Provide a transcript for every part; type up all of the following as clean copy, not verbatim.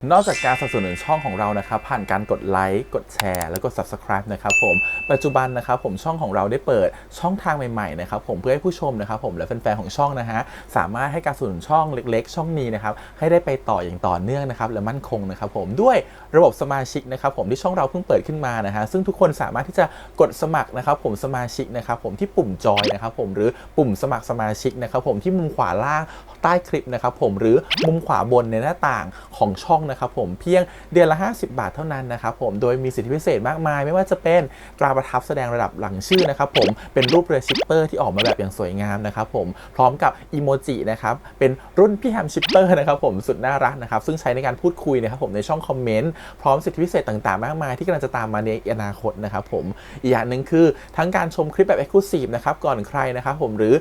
นอกจากการสนับสนุนช่องของเรานะครับผ่านการกดไลค์กดแชร์แล้วก็ Subscribe นะครับผมปัจจุบันนะครับผมช่องของเราได้เปิดช่องทางใหม่ๆนะครับผมเพื่อให้ผู้ชมนะครับผมและแฟนๆของช่องนะฮะสามารถให้การสนับสนุนช่องเล็กๆช่องนี้นะครับให้ได้ไปต่ออย่างต่อเนื่องนะครับและมั่นคงนะครับผมด้วยระบบสมาชิกนะครับผมที่ช่องเราเพิ่งเปิดขึ้นมานะฮะซึ่งทุกคนสามารถที่จะกดสมัครนะครับผมสมาชิกนะครับผมที่ปุ่มจอยนะครับผมหรือปุ่มสมัครสมาชิกนะครับผมที่มุมขวาล่างใต้คลิปนะครับผมหรือมุมขวาบนในหน้าต่างของช่องนะครับผมเพียงเดือนละ50 บาทเท่านั้นนะครับผมโดยมีสิทธิพิเศษมากมายไม่ว่าจะเป็นตราประทับแสดงระดับหลังชื่อนะครับผมเป็นรูปเรือชิปเปอร์ที่ออกมาแบบอย่างสวยงามนะครับผมพร้อมกับอีโมจินะครับเป็นรุ่นพี่แฮมชิปเปอร์นะครับผมสุดน่ารักนะครับซึ่งใช้ในการพูดคุยนะครับผมในช่องคอมเมนต์พร้อมสิทธิพิเศษต่างๆมากมายที่กำลังจะตามมาในอนาคตนะครับผมอีกอย่างหนึ่งคือทั้งการชมคลิปแบบ Exclusive นะครับก่อนใครนะครับผมหรือ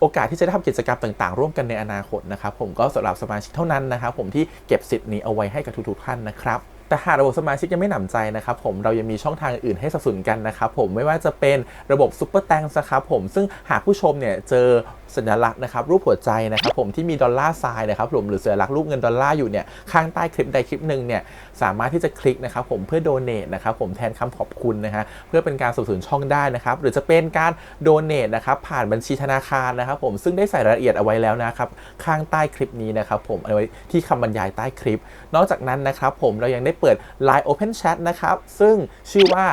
โอกาสที่จะได้ทำกิจกรรมต่างๆร่วมกันในอนาคตนะครับผมก็สำหรับสมาชิกเท่านั้นนะครับผมที่เก็บสิทธิ์นี้เอาไว้ให้กับทุกๆท่านนะครับแต่หากระบบสมาชิกยังไม่หนำใจนะครับผมเรายังมีช่องทางอื่นให้สนับสนุนกันนะครับผมไม่ว่าจะเป็นระบบซุปเปอร์แตงนะครับผมซึ่งหากผู้ชมเนี่ยเจอสัญลักษณ์นะครับรูปหัวใจนะครับผมที่มีดอลลาร์ไซน์นะครับผมหรือสัญลักษณ์รูปเงินดอลลาร์อยู่เนี่ยข้างใต้คลิปใดคลิปหนึ่งเนี่ยสามารถที่จะคลิกนะครับผมเพื่อโดเนทนะครับผมแทนคำขอบคุณนะฮะเพื่อเป็นการสนับสนุนช่องได้นะครับหรือจะเป็นการโดเนทนะครับผ่านบัญชีธนาคารนะครับผมซึ่งได้ใส่รายละเอียดเอาไว้แล้วนะครับข้างใต้คลิปนี้นะครับผมเอาไว้ที่คำบรรยายใต้คลิปนอกจากนั้นนะครับผมเรายังได้เปิด Line Open Chat นะครับซึ่งชื่อว่า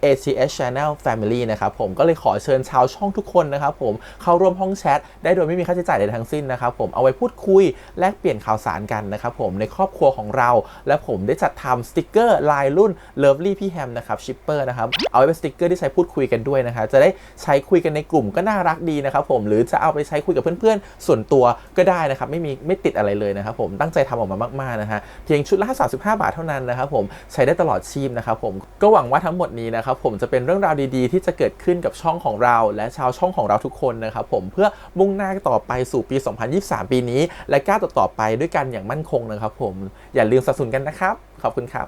ACS Channel Family นะครับผมก็เลยขอเชิญชาวช่องทุกคนนะครับผมเข้าร่วมห้องแชทได้โดยไม่มีค่าใช้จ่ายใดทั้งสิ้นนะครับผมเอาไว้พูดคุยแลกเปลี่ยนข่าวสารกันนะครับผมในครอบครัวของเราและผมได้จัดทำสติกเกอร์ลายรุ่น Lovely พี่แฮมนะครับชิปเปอร์นะครับเอาไว้เป็นสติกเกอร์ที่ใช้พูดคุยกันด้วยนะครับจะได้ใช้คุยกันในกลุ่มก็น่ารักดีนะครับผมหรือจะเอาไปใช้คุยกับเพื่อนๆส่วนตัวก็ได้นะครับไม่ติดอะไรเลยนะครับผมตั้งใจทำออกมามากๆนะฮะเพียงชุดละ35 บาทเท่านั้นนะครับผมใช้ได้ตลอดชีพนะครับผมก็หวังว่าทั้งหมดนี้นะครับผมจะเป็นเรื่องราวดีๆที่จะเกิดขึ้นกับช่องของเราและชาวช่องของเราทุกคนนะครับผมเพื่อมุ่งหน้าต่อไปสู่ปี 2023 ปีนี้และก้าวต่อไปด้วยกันอย่างมั่นคงนะครับผมอย่าลืมสนับสนุนกันนะครับขอบคุณครับ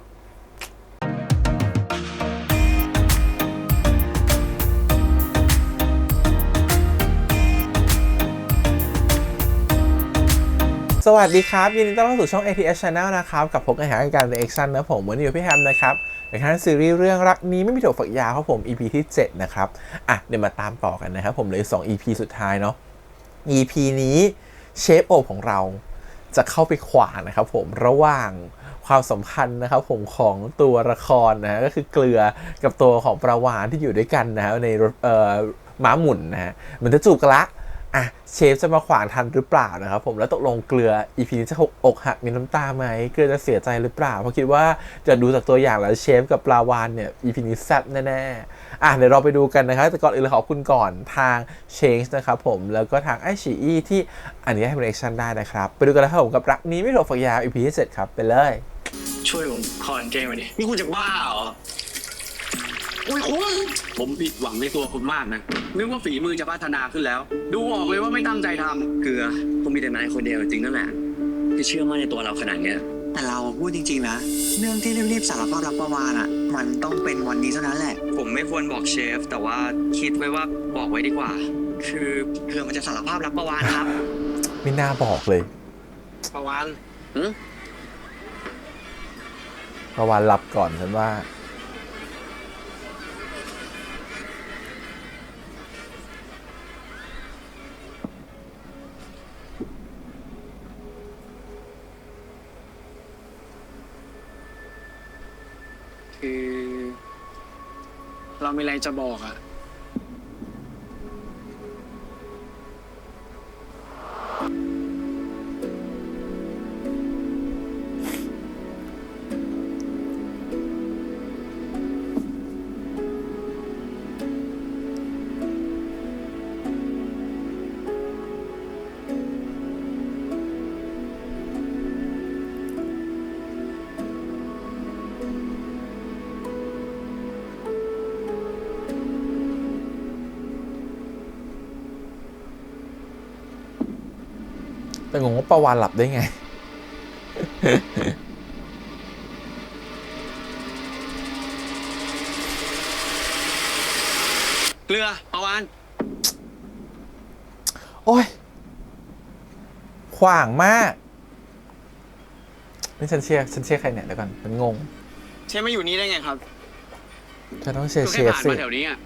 สวัสดีครับยินดีต้อนรับสู่ช่อง ATS Channel นะครับกับพบกันหาการ reaction นะผมวันนี้อยู่พี่แฮมนะครับในขั้นซีรีส์เรื่องรักนี้ไม่มีถั่วฝักยาวครับผม EP ที่ 7 นะครับเดี๋ยวมาตามต่อกันนะครับผมเลย2 EP สุดท้ายเนาะ EP นี้เชฟโอบของเราจะเข้าไปขวางนะครับผมระหว่างความสัมพันธ์นะครับผมของตัวละครนะก็คือเกลือกับตัวของปลาวาฬที่อยู่ด้วยกันนะในรถม้าหมุนนะฮะมันจะจูบกันละเชฟจะมาขวางทันหรือเปล่านะครับผมแล้วตกลงเกลือ EP นี้จะอกหักมีน้ำตาไหมเกลือจะเสียใจหรือเปล่าเพราะคิดว่าจะดูจากตัวอย่างแล้วเชฟกับปลาวาฬเนี่ย EP นี้แซ่บแน่ๆเดี๋ยวเราไปดูกันนะครับแต่ก่อนอื่นเราขอบคุณก่อนทาง Change นะครับผมแล้วก็ทางไอฉีอีที่อันนี้ให้ reaction ได้นะครับไปดูกันแล้วครับผมกับรักนี้ไม่ถั่วฝักยาว EP ที่ 7 ครับไปเลยช่วยผมคอนเกมหน่อยดินี่คุณจะบ้าเหรอโอ้ยคุณผมผิดหวังในตัวคุณมากนะนึกว่าฝีมือจะพัฒนาขึ้นแล้วดูออกเลยว่าไม่ตั้งใจทำเกลือผมมีแต่นายคนเดียวจริงนั่นแหละที่เชื่อมั่นในตัวเราขนาดเนี้ยแต่เราพูดจริงๆนะเรื่องที่รีบๆสารภาพรักประวานมันต้องเป็นวันนี้เท่านั้นแหละผมไม่ควรบอกเชฟแต่ว่าคิดไว้ว่าบอกไว้ดีกว่าคือเพื่อมันจะสารภาพรักประวานครับไม่น่าบอกเลยประวานปลาวาฬหลับก่อนฉันว่าคือเรามีอะไรจะบอกแต่งงว่าปลาวาฬหลับได้ไงเกลือประวานโอ้ยขวางมาก นี่ฉันเชียร์ใครเนี่ยเดี๋ยวก่อนมันงง เชฟมาอยู่นี่ได้ไงครับ ฉันต้องเชีย ก็ ร์ แค่ เชฟ ผ่าน สิ มาแถวนี้อะ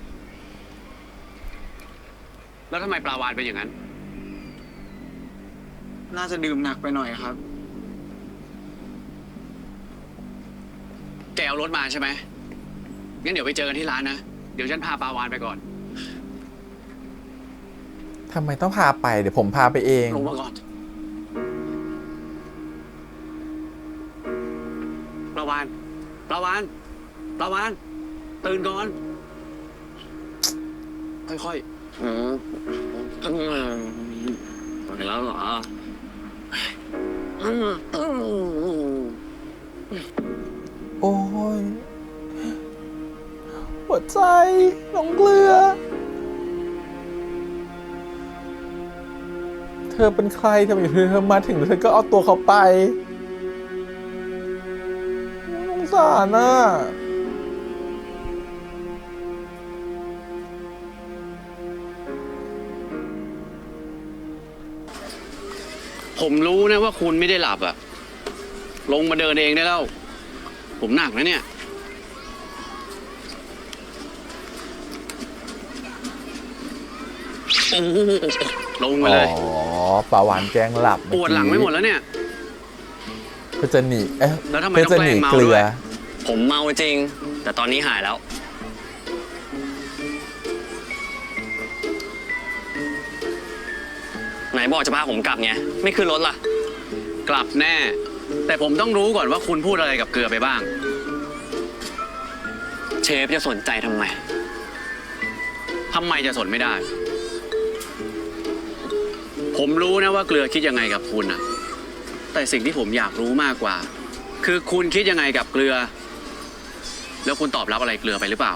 แล้วทำไมปลาวานเป็นอย่างนั้น น่าจะดื่มหนักไปหน่อยครับ แกเอารถมาใช่ไหมงั้นเดี๋ยวไปเจอกันที่ร้านนะ เดี๋ยวฉันพาปลาวานไปก่อน ทำไมต้องพาไปเดี๋ยวผมพาไปเอง ลงมาก่อนปลาวานปลาวานปลาวานตื่นก่อน ค่อยๆไปแล้วเหรอ โอ้ยหัวใจน้องเกลือ เธอเป็นใครทำไมเธอมาถึงแล้วเธอก็เอาตัวเขาไปสงสารน่ะ ผมรู้นะว่าคุณไม่ได้หลับอะลงมาเดินเองได้แล้ว ผมหนักนะเนี่ย ลงมาเลย อ๋อปลาวานแกล้งหลับ ปวดหลังไม่หมดแล้วเนี่ย เพื่อจะหนีเอ๊ะ แล้วทำไม เพื่อจะหนี ต้องแกล้งเมา เกลื ด้ อ วย ผมเมาจริง แต่ตอนนี้หายแล้ว ไหนบอกจะพาผมกลับไง ไม่ขึ้นรถล่ะ กลับแน่ แต่ผมต้องรู้ก่อนว่าคุณพูดอะไรกับเกลือไปบ้าง เชฟจะสนใจทำไม ทำไมจะสนไม่ได้ ผมรู้นะว่าเกลือคิดยังไงกับคุณอะแต่สิ่งที่ผมอยากรู้มากกว่า คือคุณคิดยังไงกับเกลือ แล้วคุณตอบรับอะไรเกลือไปหรือเปล่า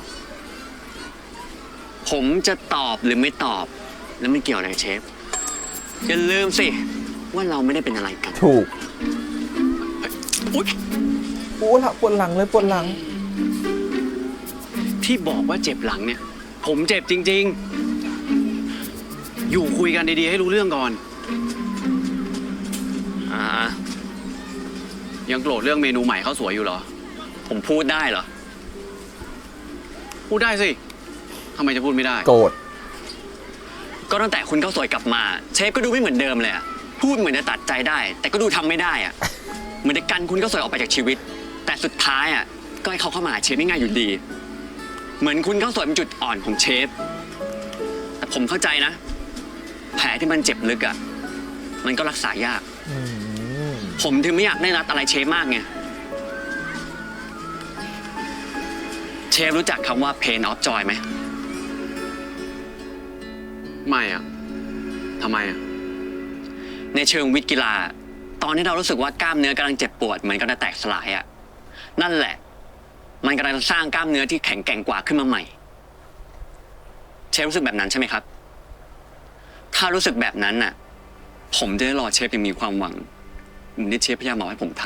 ผมจะตอบหรือไม่ตอบ แล้วไม่เกี่ยวอะไรกับเชฟ อย่าลืมสิ ว่าเราไม่ได้เป็นอะไรกัน ถูก อุ๊ย โอ้ละปวดหลังเลยปวดหลัง ที่บอกว่าเจ็บหลังเนี่ย ผมเจ็บจริง ๆ อยู่คุยกันดีๆให้รู้เรื่องก่อน อ่า ยังโกรธเรื่องเมนูใหม่ข้าวสวยอยู่เหรอ ผมพูดได้เหรอ พูดได้สิทำไมจะพูดไม่ได้ โกรธ ก็ตั้งแต่คุณเข้าสวยกลับมา เชฟก็ดูไม่เหมือนเดิมเลยอะพูดเหมือนจะตัดใจได้ แต่ก็ดูทำไม่ได้อะเหมือนจะกันคุณเข้าสวยออกไปจากชีวิต แต่สุดท้ายอะก็ให้เขาเข้ามาหาเชฟง่ายๆอยู่ดี เหมือนคุณเข้าสวยเป็นจุดอ่อนของเชฟ แต่ผมเข้าใจนะ แผลที่มันเจ็บลึกอะมันก็รักษายาก อืม ผมถึงไม่อยากได้รัดอะไรเชฟมากไง เชฟรู้จักคำว่า pain of joy ไหม ไม่อะทำไมอะ ในเชิงวิทย์กีฬา ตอนที่เรารู้สึกว่ากล้ามเนื้อกำลังเจ็บปวดเหมือนกำลังแตกสลายอะนั่นแหละ มันกำลังสร้างกล้ามเนื้อที่แข็งแกร่งกว่าขึ้นมาใหม่ เชฟรู้สึกแบบนั้นใช่ไหมครับ ถ้ารู้สึกแบบนั้นน่ะ ผมจะได้รอเชฟยังมีความหวังเหมือนที่เชฟพยายามบอกให้ผมท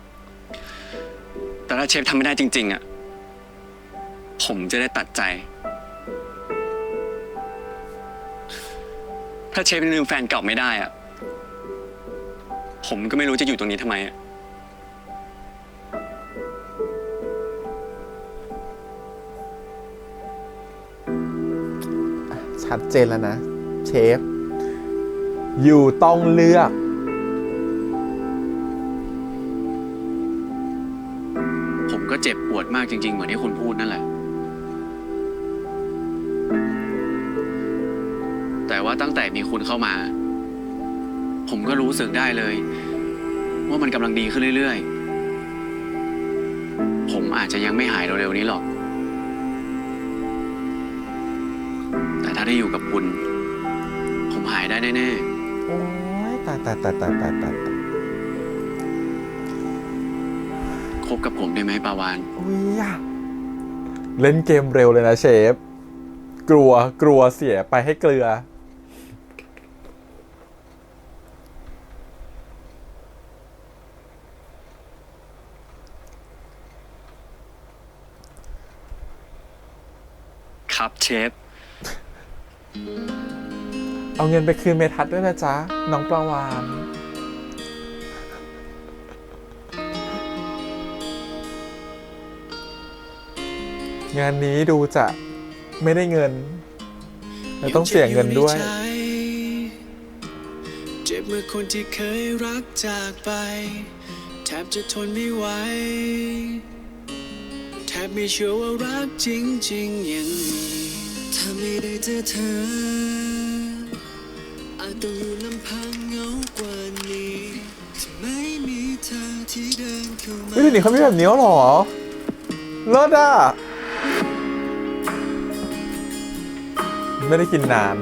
ำแต่ถ้าเชฟทำไม่ได้จริง ๆอะผมจะได้ตัดใจ ถ้าเชฟยังลืมแฟนเก่าไม่ได้อะผมก็ไม่รู้จะอยู่ตรงนี้ทำไมอะ ชัดเจนแล้วนะ เชฟ อยู่ต้องเลือก ผมก็เจ็บปวดมากจริง ๆ เหมือนที่คุณพูดนั่นแหละ แต่ว่าตั้งแต่มีคุณเข้ามา ผมก็รู้สึกได้เลย ว่ามันกำลังดีขึ้นเรื่อยๆ ผมอาจจะยังไม่หายเร็วๆนี้หรอก แต่ถ้าได้อยู่กับคุณ ผมหายได้แน่ โอ้ยตายตายตายตายตายตาย ๆ คบกับผมได้ไหมปาวาน อุ้ยอะเล่นเกมเร็วเลยนะเชฟ กลัวเสียไปให้เกลือ ครับเชฟ เอาเงินไปคืนเมทัศน์ด้วยนะจ๊ะ น้องปลาวาน งานนี้ดูจะไม่ได้เงินและต้องเสียเงินด้วย เจ็บเมื่อคนที่เคยรักจากไปแทบจะทนไม่ไหวแทบไม่เชื่อว่ารักจริงๆยังมีถ้าไม่ได้เจอเธออาจต้องอยู่ลำพังเหงากว่านี้ถ้าไม่มีเธอที่เดินเข้ามา เฮ้ยเดี๋ยวนี้เขามีแบบนี้แล้วเหรอเลิศอ่ะไม่ได้กินนาน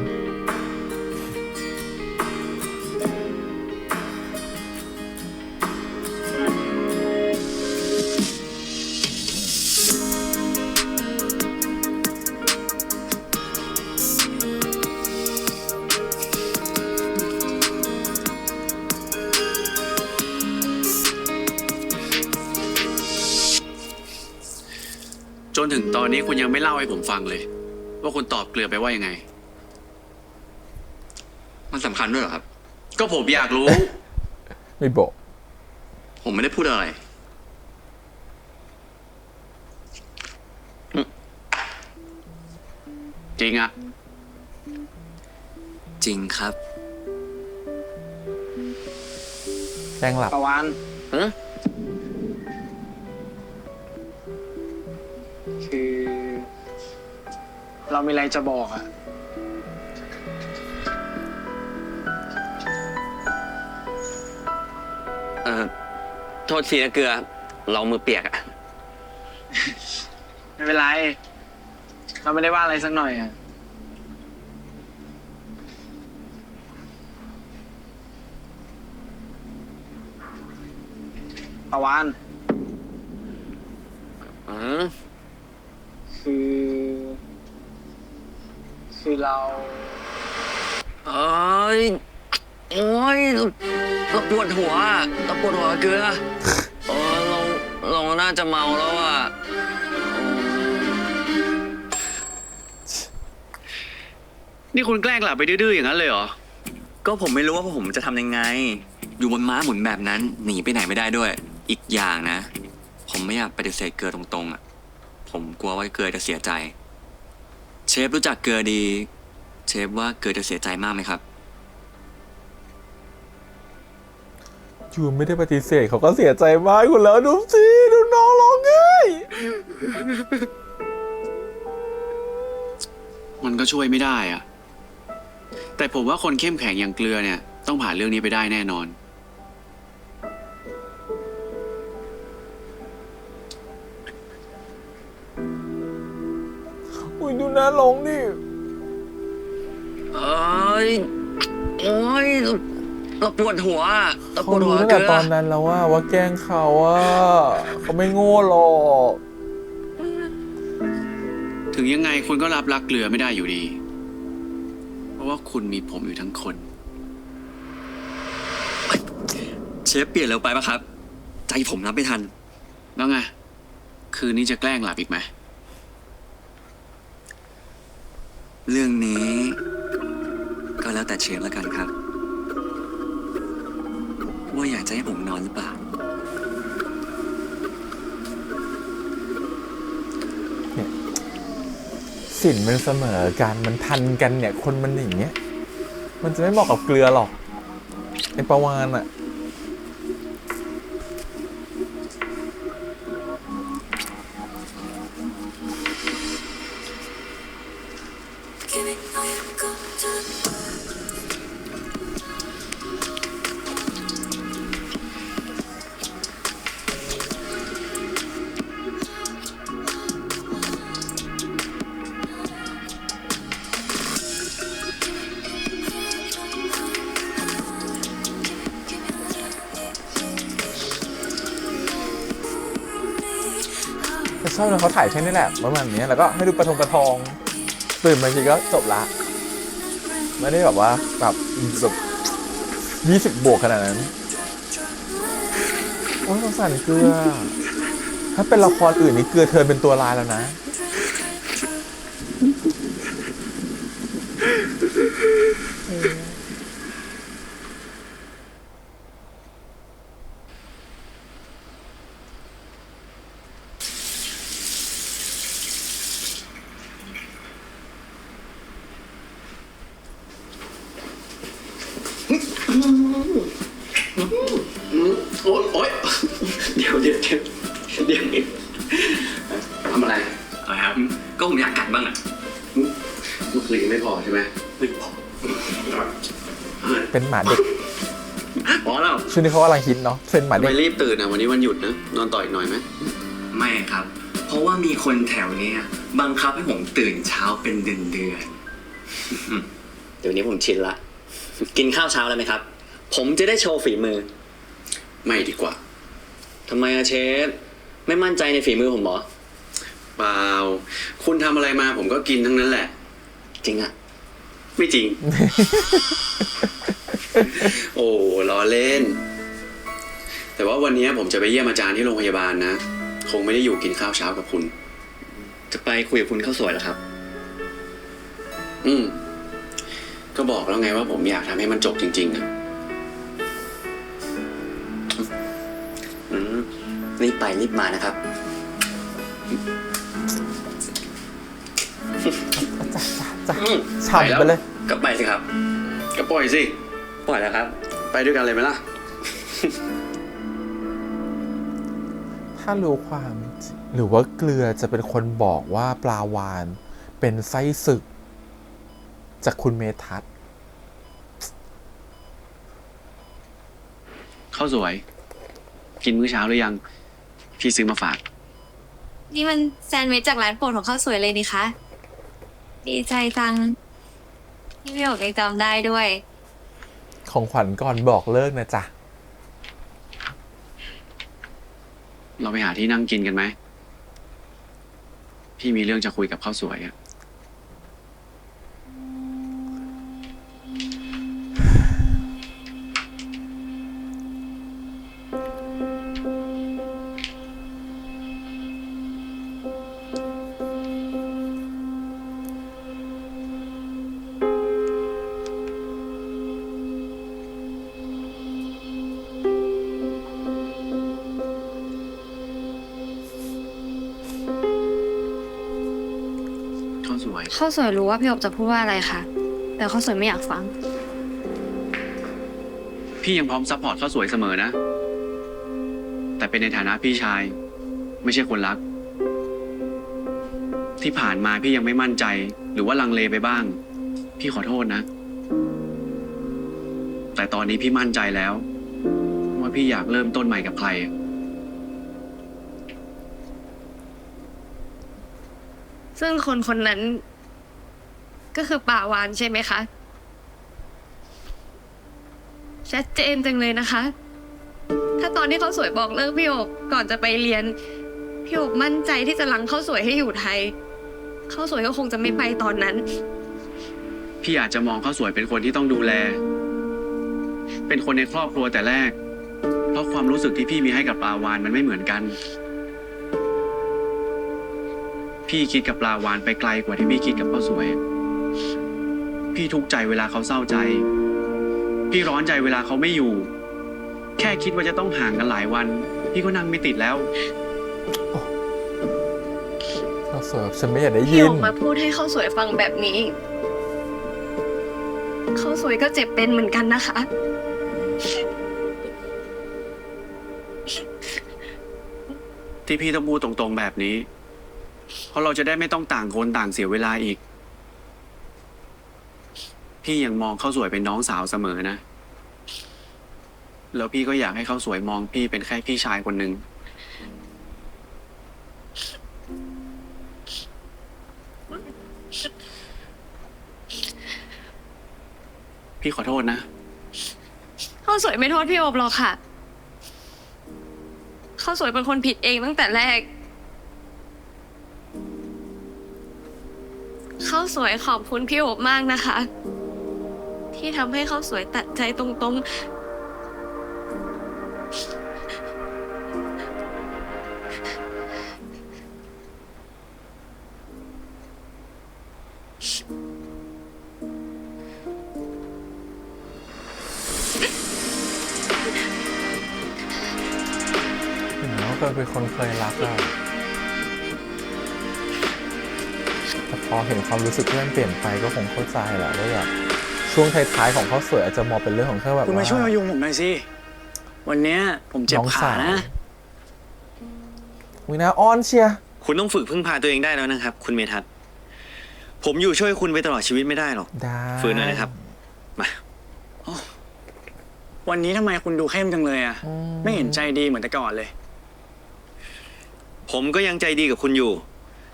จนถึงตอนนี้คุณยังไม่เล่าให้ผมฟังเลย ว่าคุณตอบเกลือไปว่ายังไง มันสำคัญด้วยเหรอครับ ก็ผมอยากรู้ ไม่บอก ผมไม่ได้พูดอะไร จริงอะ จริงครับ แกล้งหลับ ประวาน ฮะ คือ เรามีอะไรจะบอกอะ โทษทีนะเกลือ เรามือเปียกอะ ไม่เป็นไร เราไม่ได้ว่าอะไรสักหน่อยอะประวาน อืม คือ คือเรา เอ้ย โอ้ยเราปวดหัวอะเราปวดหัวเกลือเราน่าจะเมาแล้วอ่ะ นี่คุณแกล้งหลับไปดื้อๆอย่างนั้นเลยเหรอ ก็ผมไม่รู้ว่าผมจะทำยังไง อยู่บนม้าหมุนแบบนั้น หนีไปไหนไม่ได้ด้วย อีกอย่างนะ ผมไม่อยากปฏิเสธเกลือตรงๆอ่ะ ผมกลัวว่าเกลือจะเสียใจ เชฟรู้จักเกลือดี เชฟว่าเกลือจะเสียใจมากไหมครับ จูนไม่ได้ปฏิเสธเขาก็เสียใจมากคุณแล้วดูสิดูน้องร้องไห้ มันก็ช่วยไม่ได้อะแต่ผมว่าคนเข้มแข็งอย่างเกลือเนี่ย ต้องผ่านเรื่องนี้ไปได้แน่นอน อุ้ยดูน้าร้องนี่ เอ้ย โอ้ยเราปวดหัวอะเราป เขา วดหั รู้ ว ตั้ง เก แต่ ลื ตอนนั้นแล้วว่าแกล้งเขาเขาไม่โง่หรอก ถึงยังไงคุณก็รับรักเกลือไม่ได้อยู่ดี เพราะว่าคุณมีผมอยู่ทั้งคน เชฟเปลี่ยนเร็วไปปะครับ ใจผมรับไม่ทัน แล้วไง คืนนี้จะแกล้งหลับอีกไหม เรื่องนี้ ก็แล้วแต่เชฟแล้วกันครับ ว่าอยากจะให้ผมนอนหรือเปล่า สินมันเสมอกันมันทันกันเนี่ย คนมันอย่างเงี้ย มันจะไม่เหมาะกับเกลือหรอกไอประวานอะ แต่ชอบนะเขาถ่ายแค่นี้แหละประมาณนี้แล้วก็ให้ดูประทองตื่นมาทีก็จบละ ไม่ได้แบบว่าแบบ20 บวกขนาดนั้น โอ้ยสงสารเกลือ ถ้าเป็นละครอื่นนี่เกลือเทิร์นเป็นตัวร้ายแล้วนะ เดี๋ยวทำอะไร อะไรครับ ก็ผมอยากกัดบ้างอ่ะ เมื่อคืนยังไม่พอใช่ไหมไม่พอ เป็นหมาเด็ก พอแล้ว ช่วงนี้เขากำลังฮิตเนาะเทรนด์หมา ทำ เด็ ไม ก รีบตื่นอ่ะวันนี้วันหยุดนะนอนต่ออีกหน่อยไหม ไม่ครับ เพราะว่ามีคนแถวเนี้ยบังคับให้ผมตื่นเช้าเป็นเดือนๆ เดี๋ยวนี้ผมชินละ กินข้าวเช้าแล้วไหมครับ ผมจะได้โชว์ฝีมือ ไม่ดีกว่า ทำไมอะเชฟ ไม่มั่นใจในฝีมือผมเหรอ เปล่าคุณทำอะไรมาผมก็กินทั้งนั้นแหละ จริงอะ ไม่จริง โอ้ล้อเล่น แต่ว่าวันนี้ผมจะไปเยี่ยมอาจารย์ที่โรงพยาบาลนะ คงไม่ได้อยู่กินข้าวเช้ากับคุณ จะไปคุยกับคุณข้าวสวยเหรอครับ ก็บอกแล้วไงว่าผมอยากทำให้มันจบจริงๆนะ รีบไปรีบมานะครับ จ้ะฉ่ำไปเลย ก็ไปสิครับ ก็ปล่อยสิ ปล่อยแล้วครับ ไปด้วยกันเลยไหมล่ะ ถ้ารู้ความจริงหรือว่าเกลือจะเป็นคนบอกว่าปลาวาฬเป็นไส้ศึก จากคุณเมทัศน์ ข้าวสวย กินมื้อเช้าหรือยัง พี่ซื้อมาฝาก นี่มันแซนด์วิชจากร้านโปรดของข้าวสวยเลยนี่คะ ดีใจจังที่พี่โอ๊กยังจำได้ด้วย ของขวัญก่อนบอกเลิกนะจ๊ะ เราไปหาที่นั่งกินกันไหม พี่มีเรื่องจะคุยกับข้าวสวยอะ ข้าวสวย ข้าวสวยรู้ว่าพี่โอ๊กจะพูดว่าอะไรคะแต่ข้าวสวยไม่อยากฟัง พี่ยังพร้อมซัพพอร์ตข้าวสวยเสมอนะ แต่เป็นในฐานะพี่ชาย ไม่ใช่คนรัก ที่ผ่านมาพี่ยังไม่มั่นใจ หรือว่าลังเลไปบ้าง พี่ขอโทษนะ แต่ตอนนี้พี่มั่นใจแล้ว ว่าพี่อยากเริ่มต้นใหม่กับใคร ซึ่งคนคนนั้น ก็คือป่าวานใช่ไหมคะ ชัดเจนจังเลยนะคะ ถ้าตอนที่ข้าวสวยบอกเลิกพี่โอ๊กก่อนจะไปเรียน พี่โอ๊กมั่นใจที่จะลังข้าวสวยให้อยู่ไทยข้าวสวยก็คงจะไม่ไปตอนนั้น พี่อาจจะมองข้าวสวยเป็นคนที่ต้องดูแล เป็นคนในครอบครัวแต่แรก เพราะความรู้สึกที่พี่มีให้กับปลาวานมันไม่เหมือนกัน พี่คิดกับปลาวานไปไกลกว่าที่พี่คิดกับข้าวสวย พี่ทุกข์ใจเวลาเขาเศร้าใจ พี่ร้อนใจเวลาเขาไม่อยู่ แค่คิดว่าจะต้องห่างกันหลายวัน พี่ก็นั่งไม่ติดแล้ว ข้าวสวยฉันไม่อยากได้ พี่ ยิ โอน กมาพูดให้ข้าวสวยฟังแบบนี้ข้าวสวยก็เจ็บเป็นเหมือนกันนะคะ ที่พี่ต้องพูดตรงๆแบบนี้ เพราะเราจะได้ไม่ต้องต่างคนต่างเสียเวลาอีก พี่ยังมองข้าวสวยเป็นน้องสาวเสมอนะ แล้วพี่ก็อยากให้ข้าวสวยมองพี่เป็นแค่พี่ชายคนหนึ่ง พี่ขอโทษนะ ข้าวสวยไม่โทษพี่โอบหรอกค่ะข้าวสวยเป็นคนผิดเองตั้งแต่แรกข้าวสวยขอบคุณพี่โอบมากนะคะ ที่ทำให้ข้าวสวยตัดใจตรงเห็นว่าเป็นคนเคยรักอะแต่พอเห็นความรู้สึกที่มันเปลี่ยนไปก็คงเข้าใจแหละว่าแบบช่วงท้ายๆของข้าวสวยอาจจะมองเป็นเรื่องของแค่แบบ คุณมา ว่า ช่วยพยุงผมหน่อยสิ วันเนี้ยผมเจ็บ น้อง ขา สาว นะ วินาอ้อนเชียร์ คุณต้องฝึกพึ่งพาตัวเองได้แล้วนะครับ คุณเมทัศน์ผมอยู่ช่วยคุณไปตลอดชีวิตไม่ได้หรอก ได้ ฝืนหน่อยนะครับ มา วันนี้ทำไมคุณดูเข้มจังเลยอ่ะ ไม่เห็นใจดีเหมือนแต่ก่อนเลย ผมก็ยังใจดีกับคุณอยู่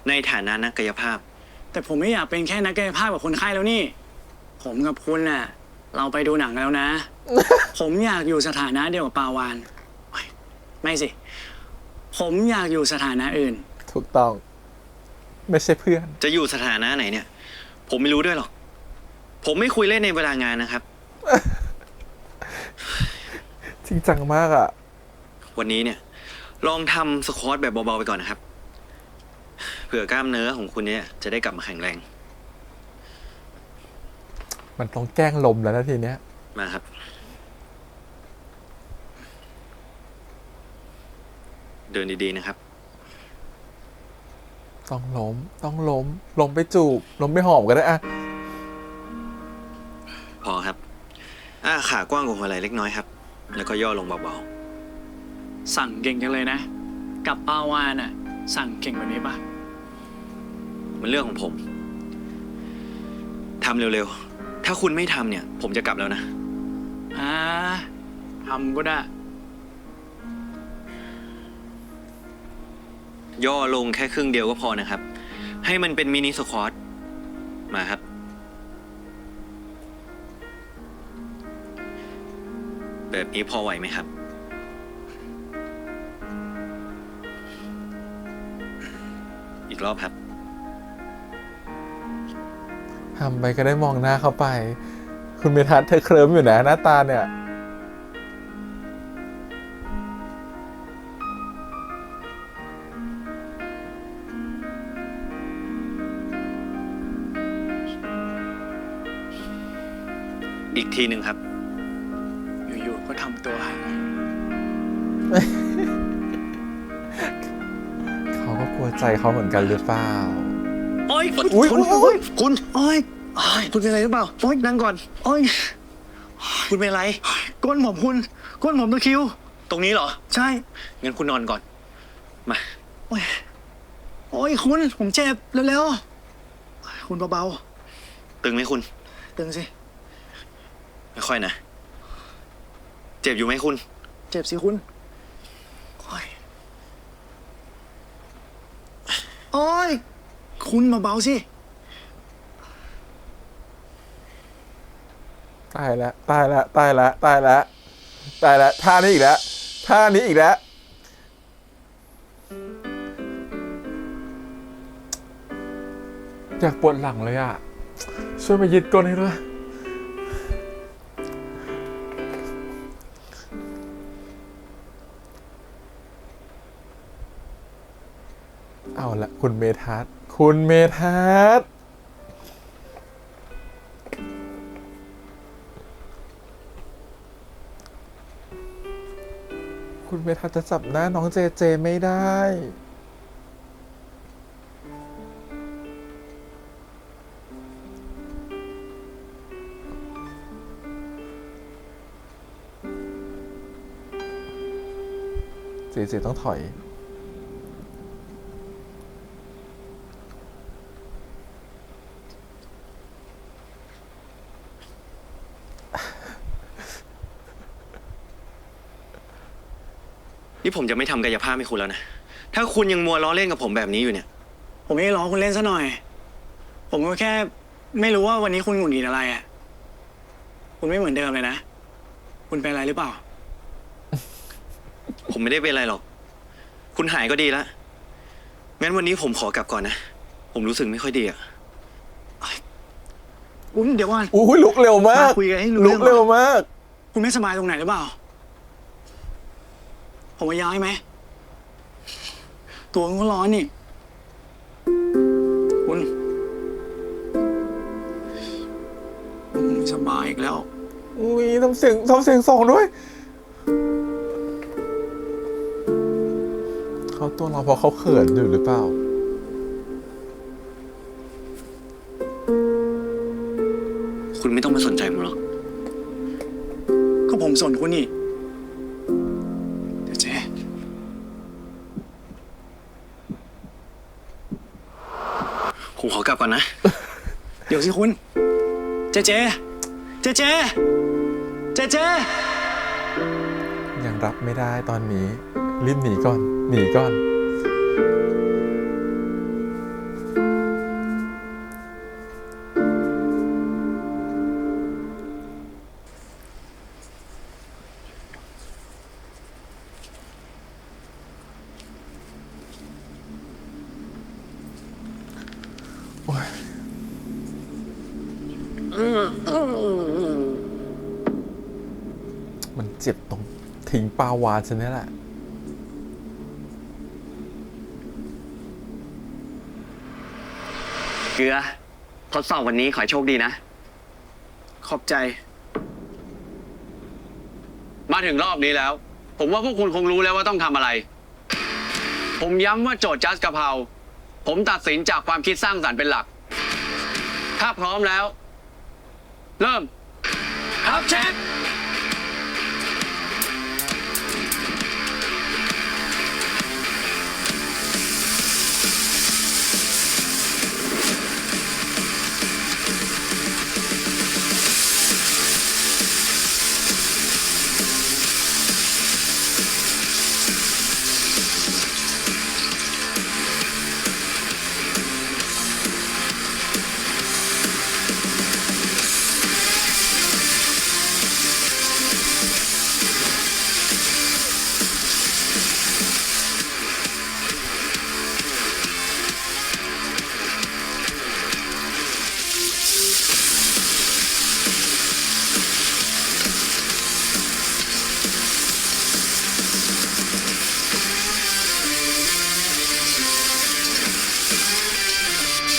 ในฐานะนักกายภาพ แต่ผมไม่อยากเป็นแค่นักกายภาพกับคนไข้แล้วนี่ ผมกับคุณน่ะ เราไปดูหนังกันแล้วนะ ผมอยากอยู่สถานะเดียวกับปาวานโอ๊ยไม่สิ ผมอยากอยู่สถานะอื่น ถูกต้อง ไม่ใช่เพื่อน จะอยู่สถานะไหนเนี่ย ผมไม่รู้ด้วยหรอก ผมไม่คุยเล่นในเวลางานนะครับ จริงจังมากอ่ะ วันนี้เนี่ย ลองทำสควอตแบบเบาๆไปก่อนนะครับ เผื่อกล้ามเนื้อของคุณเนี่ยจะได้กลับมาแข็งแรง มันต้องแกล้งลมแล้วนะทีเนี้ย มาครับ เดินดีๆนะครับ ต้องล้ม ต้องล้ม ล้มไปจูบ ล้มไปหอมก็ได้อะ พอครับขากว้างกว่าหัวไหล่เล็กน้อยครับ แล้วก็ย่อลงเบา สั่งเก่งจังเลยนะ กับปาวานน่ะ สั่งเก่งแบบนี้ปะ ๆ มันเรื่องของผม ทำเร็วๆ ถ้าคุณไม่ทำเนี่ย ผมจะกลับแล้วนะ ทำก็ได้ ย่อลงแค่ครึ่งเดียวก็พอนะครับ ให้มันเป็นมินิสควอตมาครับ แบบนี้พอไหวไหมครับ อีกรอบครับ ทำไปก็ได้มองหน้าเขาไป คุณเมทัศน์เธอเคลิ้มอยู่นะหน้าตาเนี่ย อีกทีหนึ่งครับ อยู่ๆก็ทำตัวห่าง เขาก็กลัวใจเขาเหมือนกันหรือเปล่า โอ๊ย อุ๊ย คุณ อุ๊ย คุณโอ๊ยคุณเป็นอะไรหรือเปล่า โอ๊ยนั่งก่อน โอ๊ย คุณเป็นอะไร ก้นผมคุณ ก้นผมตะคริว ตรงนี้เหรอ ใช่ งั้นคุณนอนก่อน มา โอ้ยคุณ ผมเจ็บเร็วๆ คุณเบา ตึงไหมคุณ ๆ ตึงสิ ไม่ค่อยนะ เจ็บอยู่ไหมคุณ เจ็บสิคุณ โอ้ย โอ้ย คุณเบาๆสิ ตายแล้ว ตายแล้ว ตายแล้ว ตายแล้ว ตายแล้ว ท่านี้อีกแล้ว ท่านี้อีกแล้ว อยากปวดหลังเลยอ่ะ ช่วยมายึดก้นให้ด้วย เอาละคุณเมทัศน์ คุณเมทัศน์ คุณเมทัศน์จะจับหน้าน้องเจเจไม่ได้ เจเจต้องถอย นี่ผมจะไม่ทำกายภาพให้คุณแล้วนะ ถ้าคุณยังมัวล้อเล่นกับผมแบบนี้อยู่เนี่ย ผมไม่ได้ล้อคุณเล่นซะหน่อย ผมก็แค่ไม่รู้ว่าวันนี้คุณหงุดหงิดอะไรอ่ะ คุณไม่เหมือนเดิมเลยนะ คุณเป็นอะไรหรือเปล่า ผมไม่ได้เป็นอะไรหรอก คุณหายก็ดีละ งั้นวันนี้ผมขอกลับก่อนนะ ผมรู้สึกไม่ค่อยดีอะ คุณเดี๋ยวก่อน อุ้ยลุกเร็วมาก มาคุยกันให้รู้ ลุ เรื่อก ง เร็วมาก คุณไม่สบายตรงไหนหรือเปล่า ผมมาย้ายไหม ตัวคุณก็ร้อนนี่ คุณไม่สบายอีกแล้ว อุ้ยทำเสียงสองด้วย เขาตัวเราเพราะเขาเขินอยู่หรือเปล่า คุณไม่ต้องมาสนใจผมหรอก ก็ผมสนคุณนี่เจ๊ ผมขอกลับก่อนนะ เดี๋ยวสิคุณ เจเจ เจเจ เจเจ ยังรับไม่ได้ตอนนี้ รีบหนีก่อน หนีก่อน มันเจ็บตรงทิ้งปลาวานฉันนี่แหละ เกลือทดสอบวันนี้ขอให้โชคดีนะ ขอบใจ มาถึงรอบนี้แล้ว ผมว่าพวกคุณคงรู้แล้วว่าต้องทำอะไร ผมย้ำว่าโจทย์จัสกะเพราผมตัดสินจากความคิดสร้างสรรค์เป็นหลัก ถ้าพร้อมแล้ว เริ่ม ครับเชฟ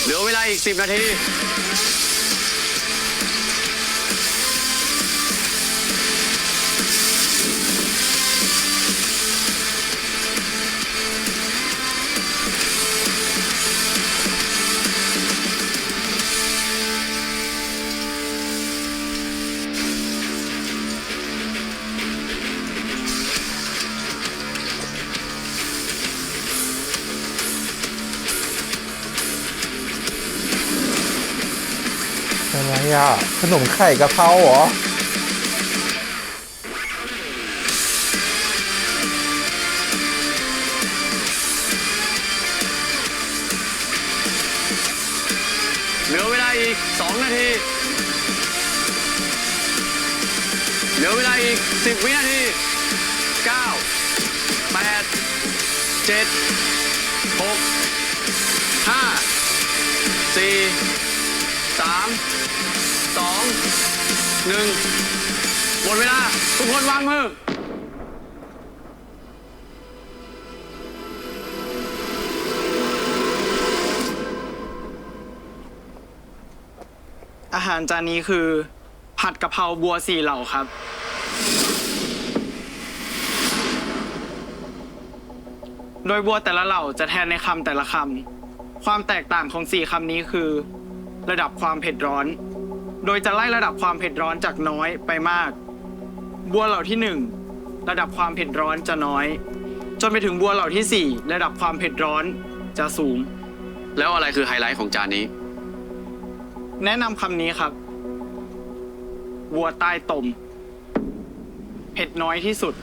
เหลือเวลาอีก 10 นาที อะไรอ่ะ ขนมไข่กะเพราเหรอ เหลือเวลาอีก 2 นาที เหลือเวลาอีก 10 วินาที 9 8 7 6 5 4 3 2 1 หมดเวลา ทุกคนวางมือ อาหารจานนี้คือ ผัดกะเพราบัว4เหล่าครับ โดยบัวแต่ละเหล่าจะแทนในคำแต่ละคำความแตกต่างของ4คำนี้คือ ระดับความเผ็ดร้อน โดยจะไล่ระดับความเผ็ดร้อนจากน้อยไปมาก บัวเหล่าที่1ระดับความเผ็ดร้อนจะน้อย จนไปถึงบัวเหล่าที่4ระดับความเผ็ดร้อนจะสูง แล้วอะไรคือไฮไลท์ของจานนี้ แนะนำคำนี้ครับวัวใต้ตมเผ็ดน้อยที่สุด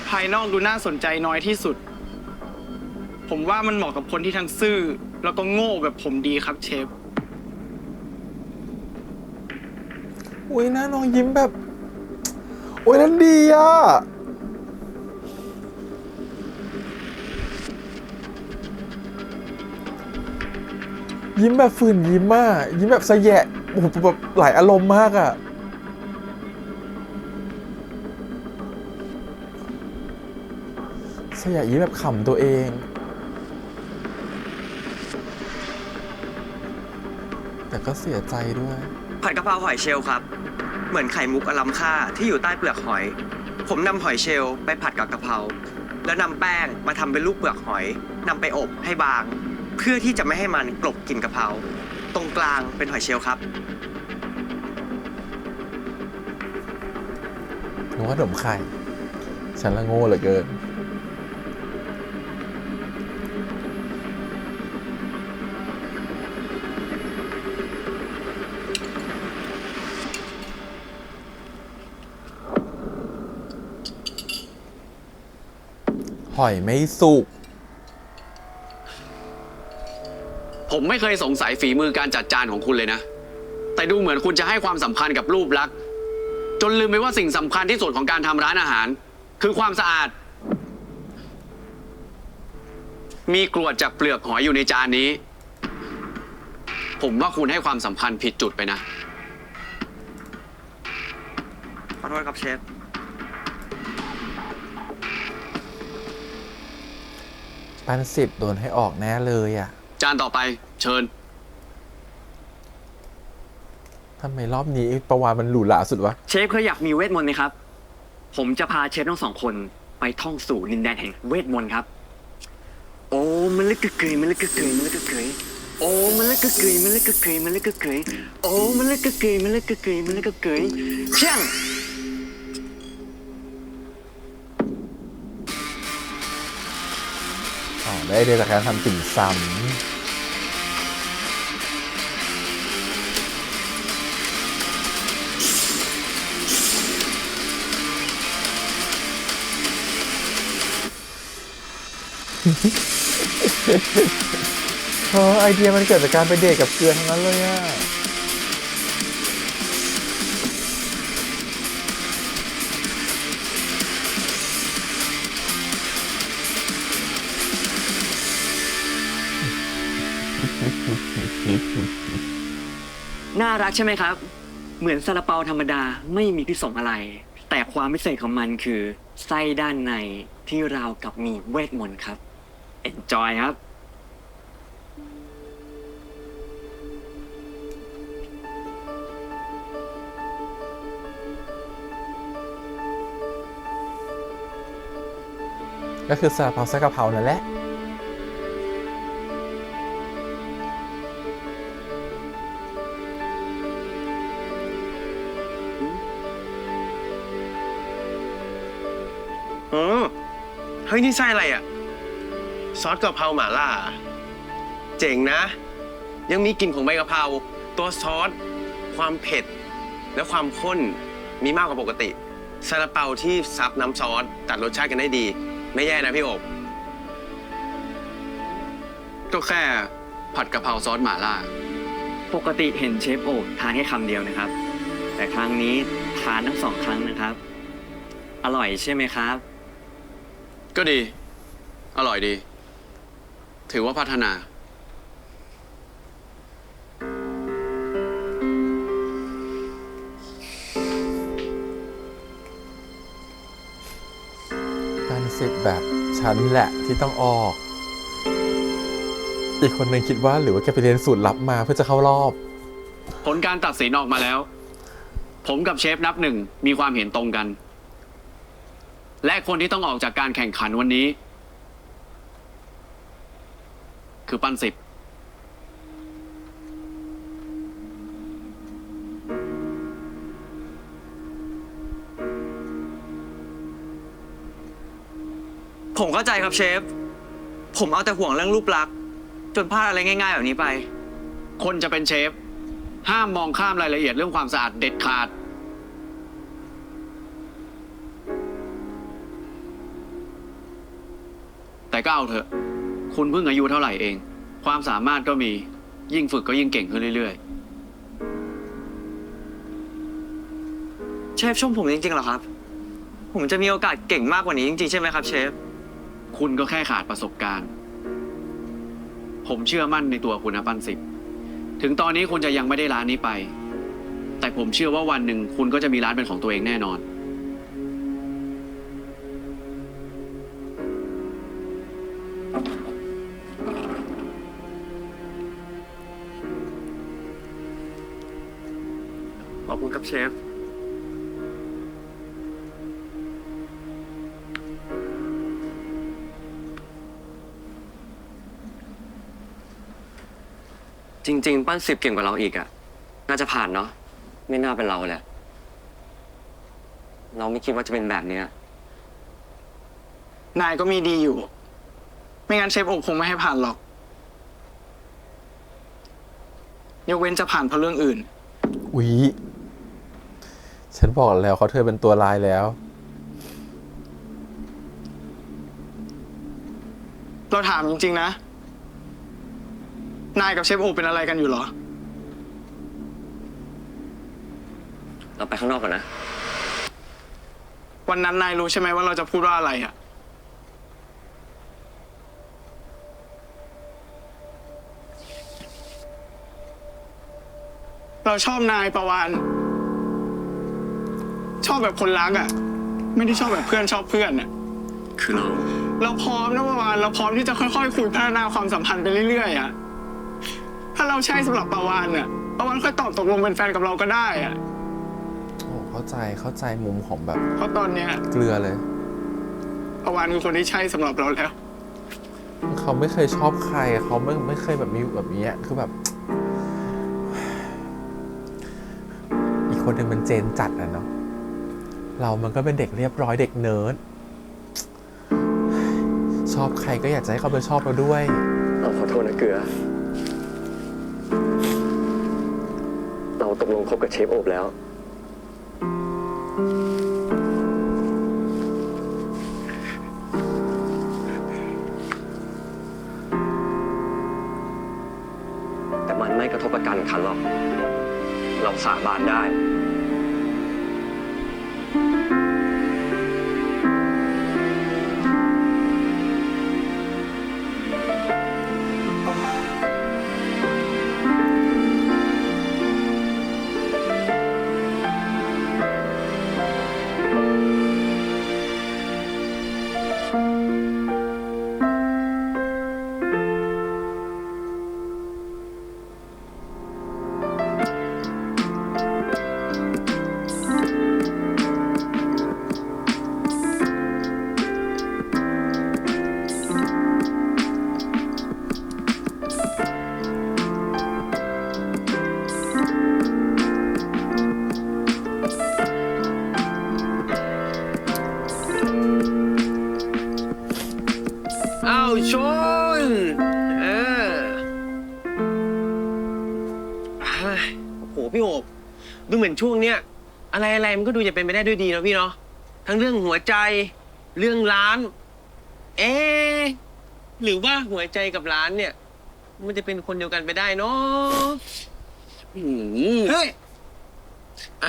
ภายนอกดูน่าสนใจน้อยที่สุด ผมว่ามันเหมาะกับคนที่ทั้งซื่อ แล้วก็โง่แบบผมดีครับเชฟ อุ้ยหน้าน้องยิ้มแบบ โอ้ยนั่นดีอ่ะ ยิ้มแบบฝืนยิ้มมากยิ้มแบบสะแยะโอ้โหแบบหลายอารมณ์มากอ่ะ สะแยะยิ้มแบบขำตัวเอง แต่ก็เสียใจด้วย ผัดกะเพราหอยเชลล์ครับ เหมือนไข่มุกอลัมค่าที่อยู่ใต้เปลือกหอย ผมนำหอยเชลล์ไปผัดกับกะเพราแล้วนำแป้งมาทำเป็นลูกเปลือกหอยนำไปอบให้บาง เพื่อที่จะไม่ให้มันกลบกลิ่นกะเพราตรงกลางเป็นหอยเชลล์ครับ นึกว่าขนมไข่ ฉันละโง่เหลือเกิน ผ หอยไม่สุก ผมไม่เคยสงสัยฝีมือการจัดจานของคุณเลยนะ แต่ดูเหมือนคุณจะให้ความสำคัญกับรูปลักษณ์จนลืมไปว่าสิ่งสำคัญที่สุดของการทำร้านอาหาร คือความสะอาด มีกรวดจากเปลือกหอยอยู่ในจานนี้ ผมว่าคุณให้ความสำคัญผิดจุดไปนะ ขอโทษครับเชฟ ปันสิบโดนให้ออกแน่เลยอ่ะ จานต่อไปเชิญ ทำไมรอบนี้ประวานมันหรูหราสุดวะ เชฟเคยอยากมีเวทมนต์ไหมครับ ผมจะพาเชฟทั้งสองคนไปท่องสู่ดินแดนแห่งเวทมนต์ครับ โอ้มันลึกกึกกึยมันลึกกึกกึยมันลึกกึกกึยโอ้มันลึกกึกกึยมันลึกกึกกึยมันลึกกึกกึยโอ้มันลึกกึกกึยมันลึกกึกกึยมันลึกกึกกึยเชี่ยง อ๋อ ได้ไอเดียจากการทำติ่มซำ ไอเดียมันเกิดจากการไปเดทกับเกลือทั้งนั้นเลยอ่ะ น่ารักใช่ไหมครับ เหมือนซาลาเปาธรรมดาไม่มีพิษสงอะไร แต่ความพิเศษของมันคือไส้ด้านในที่ราวกับมีเวทมนต์ครับ Enjoy ครับ ก็คือซาลาเปาไส้กะเพรานั่นแหละ เฮ้ย นี่ไส้อะไรอ่ะ ซอสกะเพราหม่าล่า เจ๋งนะ ยังมีกลิ่นของใบกะเพราตัวซอส ความเผ็ด และความข้นมีมากกว่าปกติซาลาเปาที่ซับน้ำซอสตัดรสชาติกันได้ดี ไม่แย่นะพี่โอบ ก็แค่ผัดกะเพราซอสหม่าล่า ปกติเห็นเชฟโอ๊กทานแค่คำเดียวนะครับ แต่ครั้งนี้ทานทั้ง2 ครั้งนะครับ อร่อยใช่ไหมครับ ก็ดี อร่อยดี ถือว่าพัฒนา ปันสิบแบบฉันแหละที่ต้องออก อีกคนหนึ่งคิดว่าหรือว่าแกไปเรียนสูตรลับมาเพื่อจะเข้ารอบ ผลการตัดสินออกมาแล้ว ผมกับเชฟนับหนึ่งมีความเห็นตรงกัน และคนที่ต้องออกจากการแข่งขันวันนี้ คือปั้นสิบ ผมเข้าใจครับเชฟ ผมเอาแต่ห่วงเรื่องรูปลักษณ์จนพลาดอะไรง่ายๆแบบนี้ไป คนจะเป็นเชฟ ห้ามมองข้ามรายละเอียดเรื่องความสะอาดเด็ดขาด แต่ก็เอาเถอะ คุณเพิ่งอายุเท่าไหร่เอง ความสามารถก็มี ยิ่งฝึกก็ยิ่งเก่งขึ้นเรื่อย เชฟชมผมจริงๆเหรอครับ ผมจะมีโอกาสเก่งมากกว่านี้จริงๆใช่ไหมครับเชฟ ๆ คุณก็แค่ขาดประสบการณ์ ผมเชื่อมั่นในตัวคุณนะปั้นสิบ ถึงตอนนี้คุณจะยังไม่ได้ร้านนี้ไป แต่ผมเชื่อว่าวันหนึ่งคุณก็จะมีร้านเป็นของตัวเองแน่นอน ขอบคุณครับเชฟ จริง ๆ ปั้น10เก่งกว่าเราอีกอะน่าจะผ่านเนาะไม่น่าเป็นเราแหละ เราไม่คิดว่าจะเป็นแบบเนี้ย นายก็มีดีอยู่ ไม่งั้นเชฟโอ๊กคงไม่ให้ผ่านหรอก ยกเว้นจะผ่านเพราะเรื่องอื่น อุ๊ย ฉันบอกแล้วเขาเธอเป็นตัวลายแล้ว เราถามจริงๆนะ นายกับเชฟโอเป็นอะไรกันอยู่เหรอ เราไปข้างนอกก่อนนะ วันนั้นนายรู้ใช่ไหมว่าเราจะพูดว่าอะไรอะเราชอบนายประวานชอบแบบคนรักอะไม่ได้ชอบแบบเพื่อนชอบเพื่อนอะ คือเราพร้อมนะประวานเราพร้อมที่จะค่อยๆคุยพัฒนาความสัมพันธ์ไปเรื่อยๆอะถ้าเราใช่สำหรับประวานอะประวานค่อยตอบตกลงเป็นแฟนกับเราก็ได้อะ โอ้เข้าใจมุมของแบบ เพราะตอนเนี้ย เกลือเลย ประวานคือคนที่ใช่สำหรับเราแล้ว เขาไม่เคยชอบใครเขาไม่เคยแบบมีแบบนี้คือแบบ อีกคนหนึ่งมันเจนจัดอะเนาะเรามันก็เป็นเด็กเรียบร้อยเด็กเนิร์ดชอบใครก็อยากจะให้เขาไปชอบเราด้วย เราขอโทษนะเกลือ เราตกลงคบกับเชฟโอบแล้ว แต่มันไม่กระทบกับการแข่งขันหรอก เราสาบานได้ อ้าวชนโอ้โหพี่โอบดูเหมือนช่วงเนี้ยอะไรมันก็ดูจะเป็นไปได้ด้วยดีนะพี่เนาะทั้งเรื่องหัวใจเรื่องร้านหรือว่าหัวใจกับร้านเนี่ยมันจะเป็นคนเดียวกันไปได้เนาะ เฮ้ย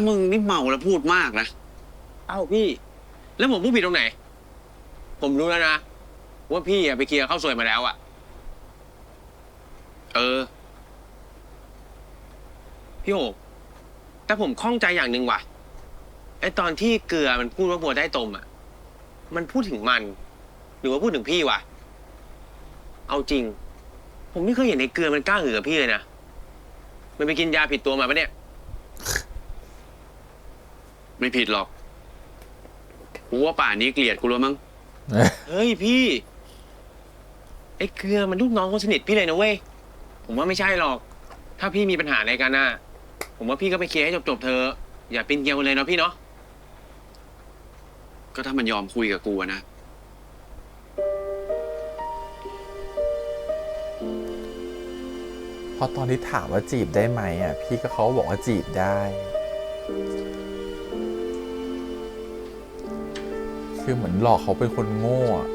มึงนี่เมาแล้วพูดมากนะ เอ้าพี่ แล้วผมพูดผิดตรงไหน ผมรู้แล้วนะว่าพี่ไปเคลียร์ข้าวสวยมาแล้วอะพี่โอบแต่ผมข้องใจอย่างหนึ่งว่ะไอตอนที่เกลือมันพูดว่าบัวได้ตมอะมันพูดถึงมัน หรือว่าพูดถึงพี่วะเอาจริง ผมไม่เคยเห็นไอ้เกลือมันกล้าหือกับพี่เลยนะมันไปกินยาผิดตัวมาปะเนี่ย ไม่ผิดหรอก กูว่าป่านนี้เกลียดกูแล้วมั้ง เฮ้ยพี่ไอ้เกลือมันลูกน้องคนสนิทพี่เลยนะเว้ยผมว่าไม่ใช่หรอก ถ้าพี่มีปัญหาอะไรกันน่ะผมว่าพี่ก็ไปเคลียร์ให้จบๆเธอะอย่าปีนเกลียวกันเลยเนาะพี่เนาะ ก็ถ้ามันยอมคุยกับกูอะนะ พอตอนที่ถามว่าจีบได้ไหมอ่ะพี่ก็เขาบอกว่าจีบได้ คือเหมือนหลอกเขาเป็นคนโง่อะ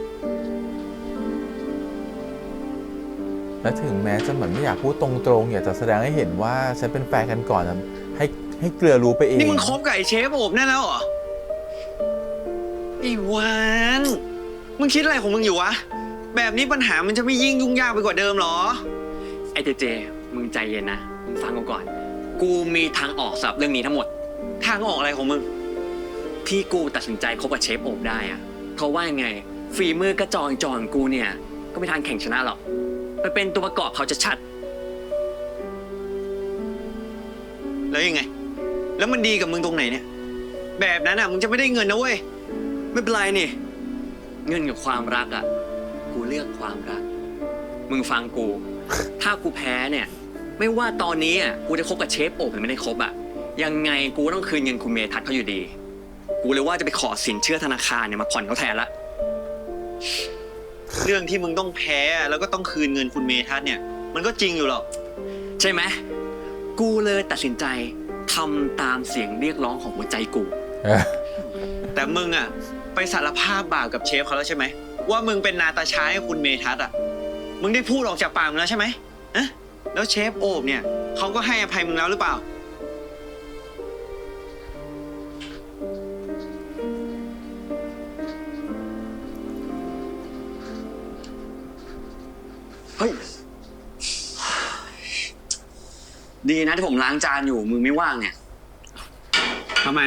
และถึงแม้จะเหมือนไม่อยากพูดตรงๆอยากจะแสดงให้เห็นว่าฉันเป็นแฟนกันก่อนนะให้เกลือรู้ไปเอง นี่มึงคบกับไอ้เชฟโอบแน่แล้วเหรอไอ้วานมึงคิดอะไรของมึงอยู่วะ แบบนี้ปัญหามันจะไม่ยิ่งยุ่งยากไปกว่าเดิมเหรอ ไอ้เจ มึงใจเย็นนะ มึงฟังกูก่อน กูมีทางออกสำหรับเรื่องนี้ทั้งหมด ทางออกอะไรของมึง ที่กูตัดสินใจคบกับเชฟโอบได้อะเพราะว่ายังไง ฝีมือกระจองกูเนี่ย ก็ไม่ทางแข่งชนะหรอกไปเป็นตัวประกอบเขาจะชัด แล้วยังไง แล้วมันดีกับมึงตรงไหนเนี่ย แบบนั้นอ่ะมึงจะไม่ได้เงินนะเว้ย ไม่เป็นไรนี่ เงินกับความรักอ่ะ กูเลือกความรัก มึงฟังกู ถ้ากูแพ้เนี่ย ไม่ว่าตอนนี้อ่ะกูจะคบกับเชฟโอบหรือไม่ได้คบอ่ะ ยังไงกูก็ต้องคืนเงินคุณเมทัศน์เขาอยู่ดี กูเลยว่าจะไปขอสินเชื่อธนาคารเนี่ยมาผ่อนเขาแทนละ เรื่องที่มึงต้องแพ้แล้วก็ต้องคืนเงินคุณเมทัศน์เนี่ย มันก็จริงอยู่หรอก ใช่ไหม กูเลยตัดสินใจทำตามเสียงเรียกร้องของหัวใจกู แต่มึงอ่ะไปสารภาพบาปกับเชฟเขาแล้วใช่ไหม ว่ามึงเป็นนาตาชาให้คุณเมทัศน์อ่ะ มึงได้พูดออกจากปากมึงแล้วใช่ไหมอะแล้วเชฟโอบเนี่ยเขาก็ให้อภัยมึงแล้วหรือเปล่า เฮ้ย ดีนะที่ผมล้างจานอยู่มือไม่ว่างเนี่ย ทำไม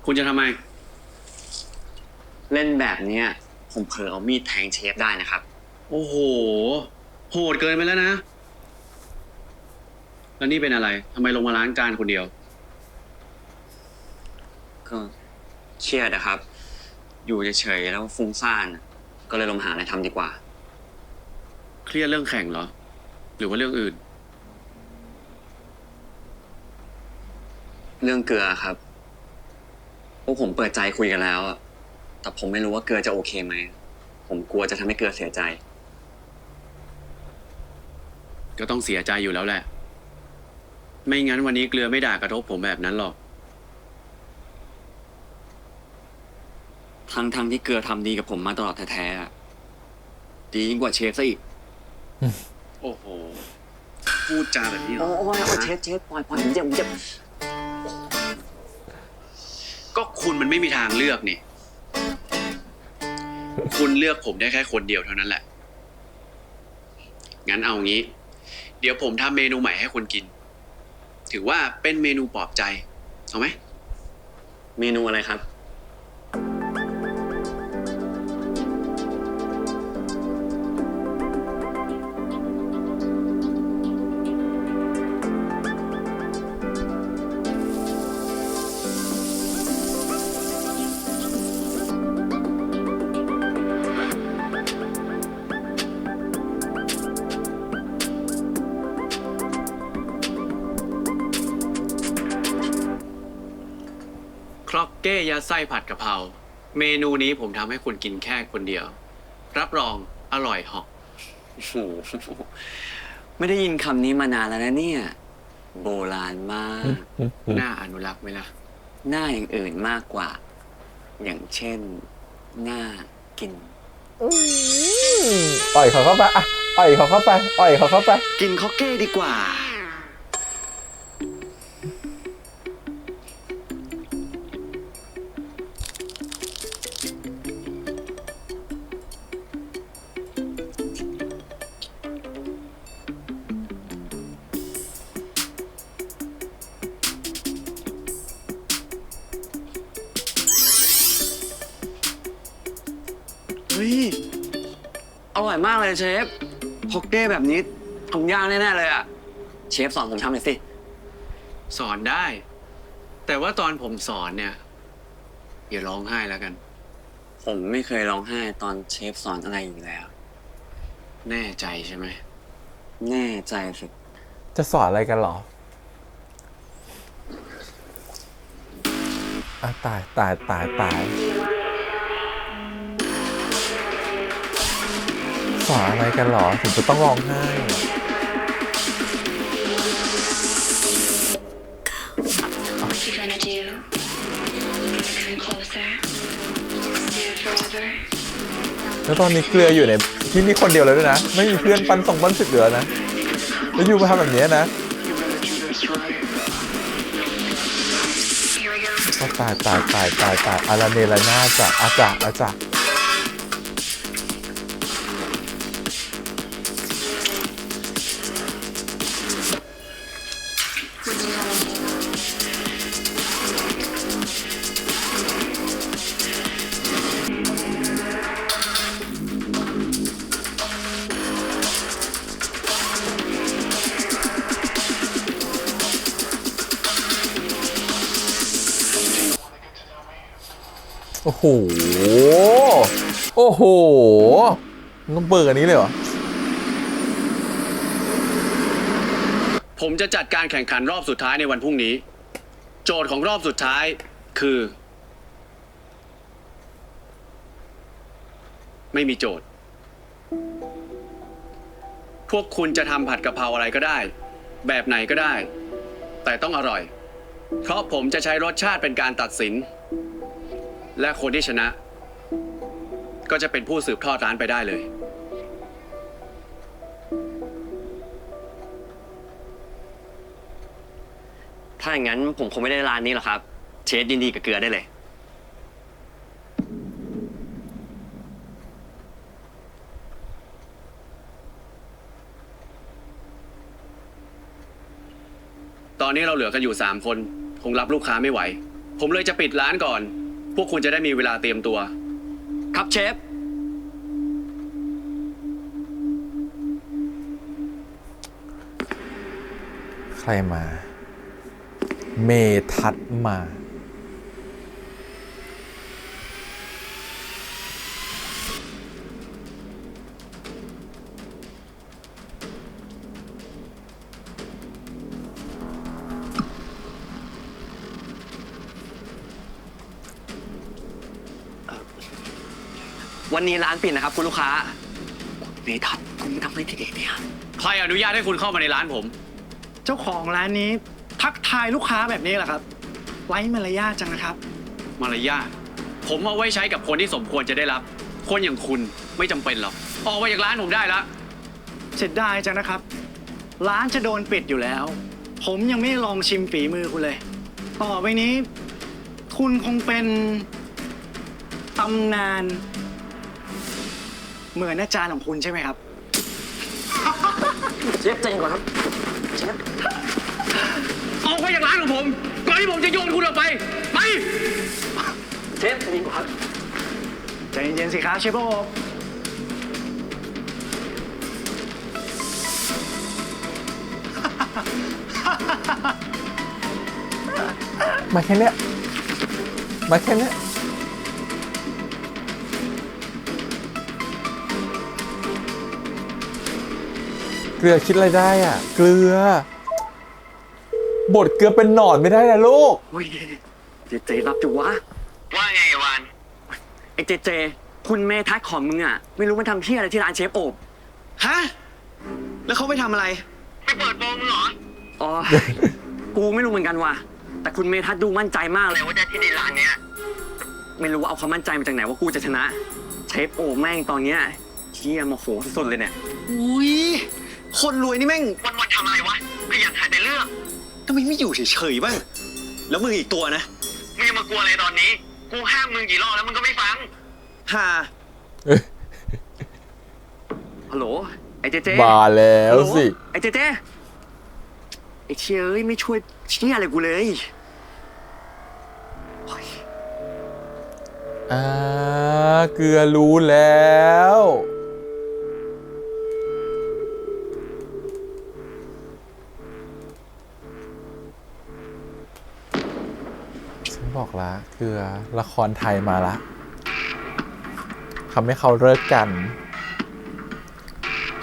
คุณจะทำไม เล่นแบบเนี้ยผมเผลอเอามีดแทงเชฟได้นะครับ โอ้โห โหดเกินไปแล้วนะ แล้วนี่เป็นอะไร ทำไมลงมาล้างจานคนเดียว ก็เครียดอะครับ อยู่เฉยๆแล้วฟุ้งซ่านอะก็เลยลงมาหาอะไรทำดีกว่า เครียดเรื่องแข่งเหรอ หรือว่าเรื่องอื่น เรื่องเกลือครับพวกผมเปิดใจคุยกันแล้วอะแต่ผมไม่รู้ว่าเกลือจะโอเคไหม ผมกลัวจะทำให้เกลือเสียใจ ก็ต้องเสียใจอยู่แล้วแหละ ไม่งั้นวันนี้เกลือไม่ด่ากระทบผมแบบนั้นหรอก ทั้งที่เกลือทำดีกับผมมาตลอดแท้ๆอะดียิ่งกว่าเชฟซะอีก โอ้โห พูดจาแบบนี้เหร โอ้ อ ยเชฟปล่อยผมเจ็บ ก็คุณมันไม่มีทางเลือกนี่ คุณเลือกผมได้แค่คนเดียวเท่านั้นแหละ งั้นเอางี้ เดี๋ยวผมทำเมนูใหม่ให้คุณกิน ถือว่าเป็นเมนูปลอบใจ เอาไหม เมนูอะไรครับ ครอกเก้ยัดไส้ผัดกะเพรา เมนูนี้ผมทำให้คุณกินแค่คนเดียว รับรองอร่อยเหอก โอ้โหไม่ได้ยินคำนี้มานานแล้วนะเนี่ย โบราณมาก น่าอนุรักษ์ไหมล่ะ หน้าอย่างอื่นมากกว่า อย่างเช่น หน้ากิน อ่อยเขาเข้าไปอ่ะอ่อยเขาเข้าไปอ่อยเขาเข้าไป กินคอกเก้ดีกว่า เฮ้ย อร่อยมากเลยเชฟฮอกเก้แบบนี้ทำยากแน่ๆเลยอะเชฟสอนผมทำหน่อยสิ สอนได้ แต่ว่าตอนผมสอนเนี่ย อย่าร้องไห้แล้วกัน ผมไม่เคยร้องไห้ตอนเชฟสอนอะไรอยู่แล้ว แน่ใจใช่ไหม แน่ใจสิ จะสอนอะไรกันเหรออ่ะตายสอนอะไรกันเหรอถึงจะต้องร้องไห้ What you gonna do? Come closer. Stay forever. แล้วตอนนี้เกลืออยู่ในที่นี่คนเดียวเลยด้วยนะ ไม่มีเพื่อนปันส่งปันสึกเหลือนะ แล้วอยู่มาทำแบบนี้นะ Here we go. ก็ตายอาราเนลาน่าจ้ะอาจ่ะ โอ้โห ต้องเปิดอันนี้เลยเหรอ ผมจะจัดการแข่งขันรอบสุดท้ายในวันพรุ่งนี้ โจทย์ของรอบสุดท้ายคือ ไม่มีโจทย์ พวกคุณจะทำผัดกะเพราอะไรก็ได้ แบบไหนก็ได้ แต่ต้องอร่อย เพราะผมจะใช้รสชาติเป็นการตัดสิน และคนที่ชนะ ก็จะเป็นผู้สืบทอดร้านไปได้เลย ถ้าอย่างนั้นผมคงไม่ได้ร้านนี้หรอกครับ เชฟยินดีกับเกลือได้เลย ตอนนี้เราเหลือกันอยู่3 คนคงรับลูกค้าไม่ไหว ผมเลยจะปิดร้านก่อน พวกคุณจะได้มีเวลาเตรียมตัว ครับเชฟ ใครมา เมทัศน์มา วันนี้ร้านปิดนะครับคุณลูกค้าเมทัศน์คุณทำอะไรผิดเนี่ย ใครอนุญาตให้คุณเข้ามาในร้านผม เจ้าของร้านนี้ทักทายลูกค้าแบบนี้เหรอครับ ไว้มารยาทจังนะครับ มารยาทผมเอาไว้ใช้กับคนที่สมควรจะได้รับ คนอย่างคุณไม่จำเป็นหรอก ออกไปจากร้านผมได้ละ เสียดายจังนะครับ ร้านจะโดนปิดอยู่แล้ว ผมยังไม่ลองชิมฝีมือคุณเลย ต่อไปนี้ คุณคงเป็นตำนาน เหมือนอาจารย์ของคุณใช่ไหมครับ เชฟใจเย็นก่อนครับเชฟ ออกไปจากร้านของผม ก่อนที่ผมจะโยนคุณออกไป ไป เชฟใจเย็นก่อนครับ ใจเย็นๆสิครับเชฟโอ๊ค มาแค่เนี้ย มาแค่เนี้ย เกลือคิดอะไรได้อ่ะ เกลือบดเกลือเป็นหนอนไม่ได้นะลูก เฮ้ยเจเจรับจุวะ ว่าไงวาน ไอ้เจเจ คุณเมทัศน์ของมึงอ่ะ ไม่รู้มันทำที่อะไรที่ร้านเชฟโอบ ฮะ แล้วเขาไปทำอะไร ไปเปิดโปงมึงเหรอ อ๋อ กูไม่รู้เหมือนกันว่ะ แต่คุณเมทัศน์ดูมั่นใจมากเลยว่าจะที่ในร้านเนี้ย ไม่รู้ว่าเอาความมั่นใจมาจากไหนว่ากูจะชนะ เชฟโอบแม่งตอนเนี้ยเชี่ยโมโหสุดๆเลยเนี่ย อุ้ย คนรวยนี่แม่ง วันๆทำอะไรวะขยันหาแต่เรื่อง ทำไมไม่อยู่เฉยๆบ้าง แล้วมึงอีกตัวนะ มึงจะมากลัวอะไรตอนนี้ กูห้ามมึงกี่รอบแล้วมึงก็ไม่ฟัง ฮ่า ฮัลโหล ไอ้เจเจ มาแล้วสิ ไอ้เจเจ ไอ้เชี่ยเอ้ยไม่ช่วยเชี่ยอะไรกูเลยโอ๊ย เกลือรู้แล้ว ฉันบอกละเกลือละครไทยมาละทำให้เขาเลิกกัน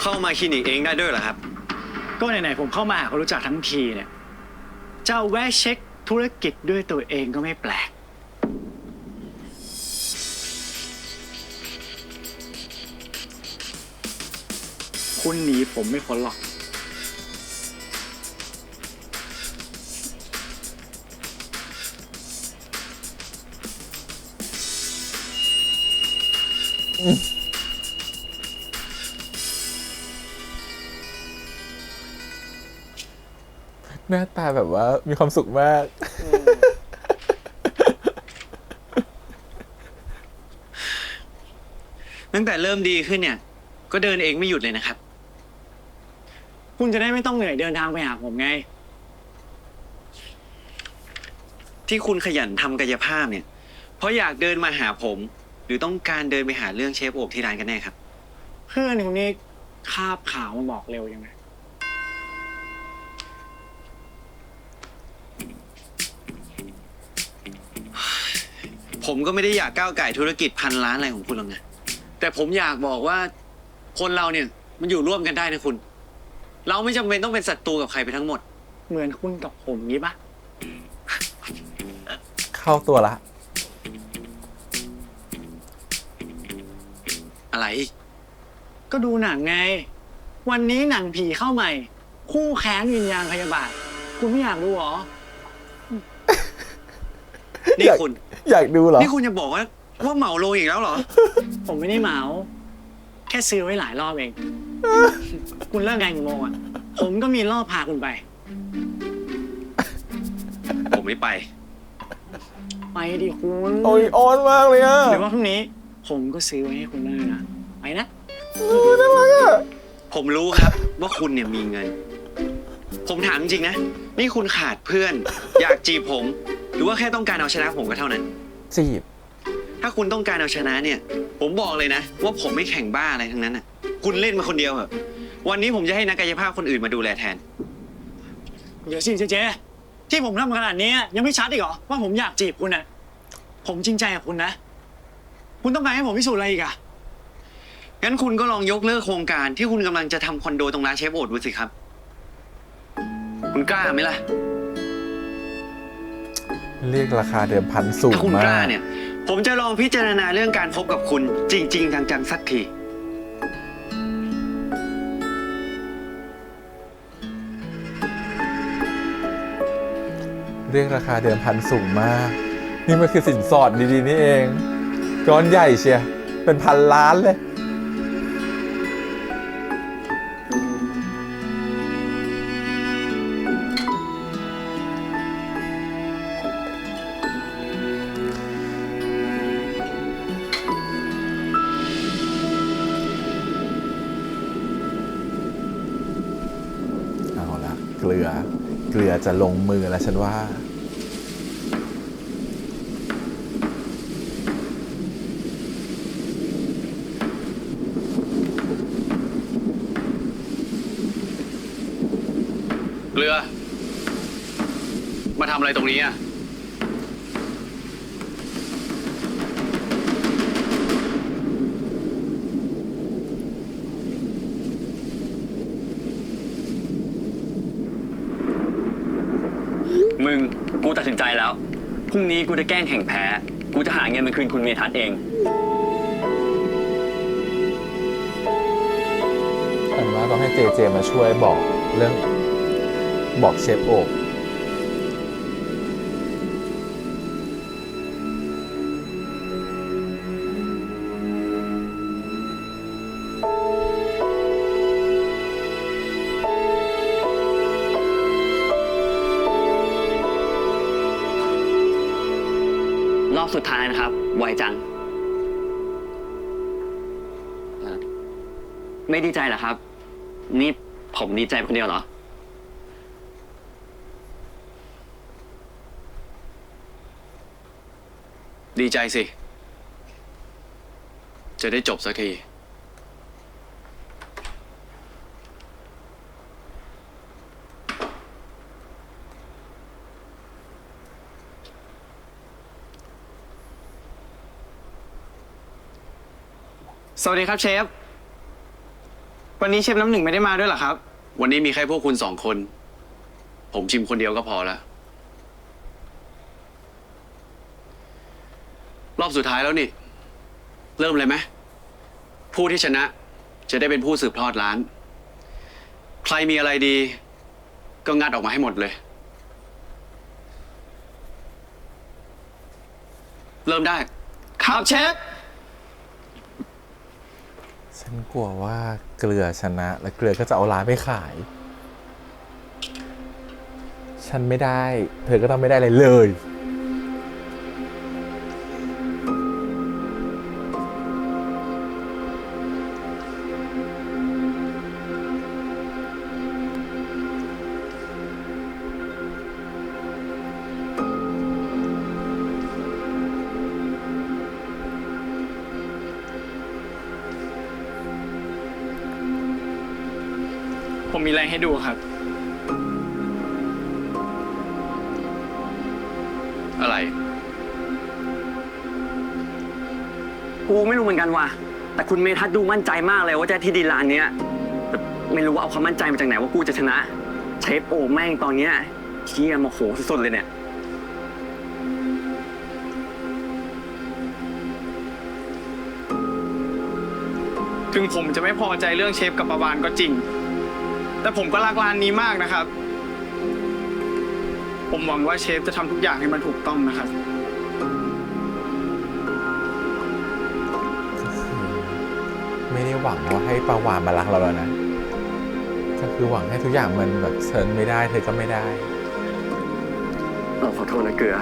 เข้ามาคลินิกเองได้ด้วยเหรอครับ ก็ไหนๆผมเข้ามาหาคนรู้จักทั้งทีเนี่ยจะแวะเช็คธุรกิจด้วยตัวเองก็ไม่แปลก คุณหนีผมไม่พ้นหรอก หน้าตาแบบว่ามีความสุขมาก ตั้งแต่เริ่มดีขึ้นเนี่ย ก็เดินเองไม่หยุดเลยนะครับ คุณจะได้ไม่ต้องเหนื่อยเดินทางไปหาผมไง ที่คุณขยันทำกายภาพเนี่ย เพราะอยากเดินมาหาผม หรือต้องการเดินไปหาเรื่องเชฟโอบที่ร้านกันแน่ครับ เพื่อนคนนี้คาบข่าวมาบอกเร็วยังไง ผมก็ไม่ได้อยากก้าวไก่ธุรกิจพันล้านอะไรของคุณหรอกนะ แต่ผมอยากบอกว่าคนเราเนี่ยมันอยู่ร่วมกันได้นะคุณ เราไม่จำเป็นต้องเป็นศัตรูกับใครไปทั้งหมด เหมือนคุณกับผมนี้ปะ เข้าตัวละ อะไร ก็ดูหนังไง วันนี้หนังผีเข้าใหม่ คู่แค้นวิญญาณพยาบาท คุณไม่อยากดูหรอ นี่คุณ อยากดูเหรอ นี่คุณจะบอกว่า ว่าเหมาโลอีกแล้วเหรอ ผมไม่ได้เหมา แค่ซื้อไว้หลายรอบเอง คุณเลิกงานกี่โมงอ่ะ ผมก็มีรอบพาคุณไป ผมไม่ไป ไปดิคุณ โอ้ยออนมากเลยอะ หรือว่าพรุ่งนี้ ผมก็ซื้อไว้ให้คุณได้นะ ไปนะ น่ารักอะ ผมรู้ครับว่าคุณเนี่ยมีเงิน ผมถามจริงๆนะ นี่คุณขาดเพื่อน อยากจีบผม หรือว่าแค่ต้องการเอาชนะผมก็เท่านั้น จีบ ถ้าคุณต้องการเอาชนะเนี่ย ผมบอกเลยนะ ว่าผมไม่แข่งบ้าอะไรทั้งนั้นน่ะ คุณเล่นมาคนเดียวเหรอะวันนี้ผมจะให้นักกายภาพคนอื่นมาดูแลแทน เดี๋ยวสิเจ๊ที่ผมทำขนาดนี้ยังไม่ชัดอีกเหรอว่าผมอยากจีบคุณน่ะ ผมจริงใจกับคุณนะ คุณต้องการให้ผมพิสูจน์อะไรอีกอะ งั้นคุณก็ลองยกเลิกโครงการที่คุณกำลังจะทำคอนโดตรงร้านเชฟโอ๊ตดูสิครับ คุณกล้าไหมล่ะ เรียกราคาเดิมพันสูง ถ้าคุณ มาก ล้าเนี่ย ผมจะลองพิจารณาเรื่องการพบกับคุณจริง ๆ จังๆสักที เรียกราคาเดิมพันสูงมาก นี่มันคือสินสอดดีๆนี่เองก้อนใหญ่เชียเป็นพันล้านเลย เอาละเกลือจะลงมือแล้วฉันว่า เรือ มาทำอะไรตรงนี้อ่ะ มึง กูตัดสินใจแล้ว พรุ่งนี้กูจะแกล้งแข่งแพ้ กูจะหาเงินมาคืนคุณเมทัศน์เอง ฉันว่าต้องให้เจเจมาช่วยบอกเรื่องบอกเชฟโอ๊กรอบสุดท้ายนะครับ ไวจัง ไม่ดีใจเหรอครับ นี่ผมดีใจคนเดียวเหรอ ดีใจสิ จะได้จบสักที สวัสดีครับเชฟ วันนี้เชฟน้ำหนึ่งไม่ได้มาด้วยเหรอครับ วันนี้มีแค่พวกคุณสองคน ผมชิมคนเดียวก็พอแล้ว รอบสุดท้ายแล้วนี่ เริ่มเลยไหม ผู้ที่ชนะจะได้เป็นผู้สืบทอดร้าน ใครมีอะไรดี ก็งัดออกมาให้หมดเลย เริ่มได้ ครับเชฟ ฉันกลัวว่าเกลือชนะ และเกลือก็จะเอาร้านไปขาย ฉันไม่ได้ เธอก็ต้องไม่ได้อะไรเลย ผมมีอะไรให้ดูครับ อะไร กูไม่รู้เหมือนกันว่ะ แต่คุณเมทัศน์ดูมั่นใจมากเลยว่าจะที่ดินร้านเนี้ยแต่ไม่รู้ว่าเอาความมั่นใจมาจากไหนว่ากูจะชนะ เชฟโอแม่งตอนเนี้ยเชี่ยโมโหสุดๆเลยเนี่ย ถึงผมจะไม่พอใจเรื่องเชฟกับประวานก็จริง แต่ผมก็รักร้านนี้มากนะครับ ผมหวังว่าเชฟจะทำทุกอย่างให้มันถูกต้องนะครับ ได้หวังว่าให้ปาวานมารักเราแล้วนะก็คือหวังให้ทุกอย่างมันแบบเชิญไม่ได้เธอก็ไม่ได้ เราขอโทษนะเกลือ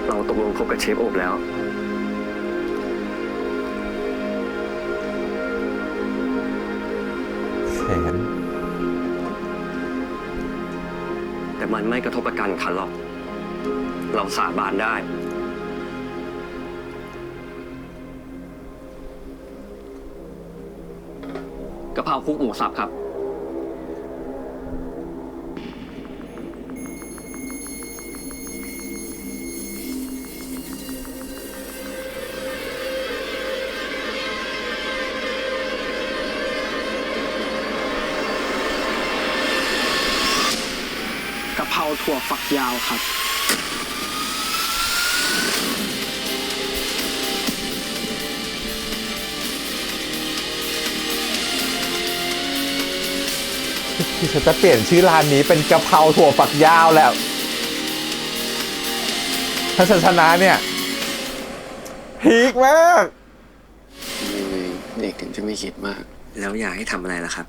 เราตกลงคบกับเชฟโอบแล้ว แขน แต่มันไม่กระทบกับการแข่งขันหรอก เราสาบานได้กะเพราคลุกหมูสับครับ กะเพราถั่วฝักยาวครับ คือฉันจะเปลี่ยนชื่อร้านนี้เป็นกะเพราถั่วฝักยาวแล้ว ถ้าฉันชนะเนี่ยพีคมาก เด็กถึงจะไม่คิดมาก แล้วอยากให้ทำอะไรล่ะครับ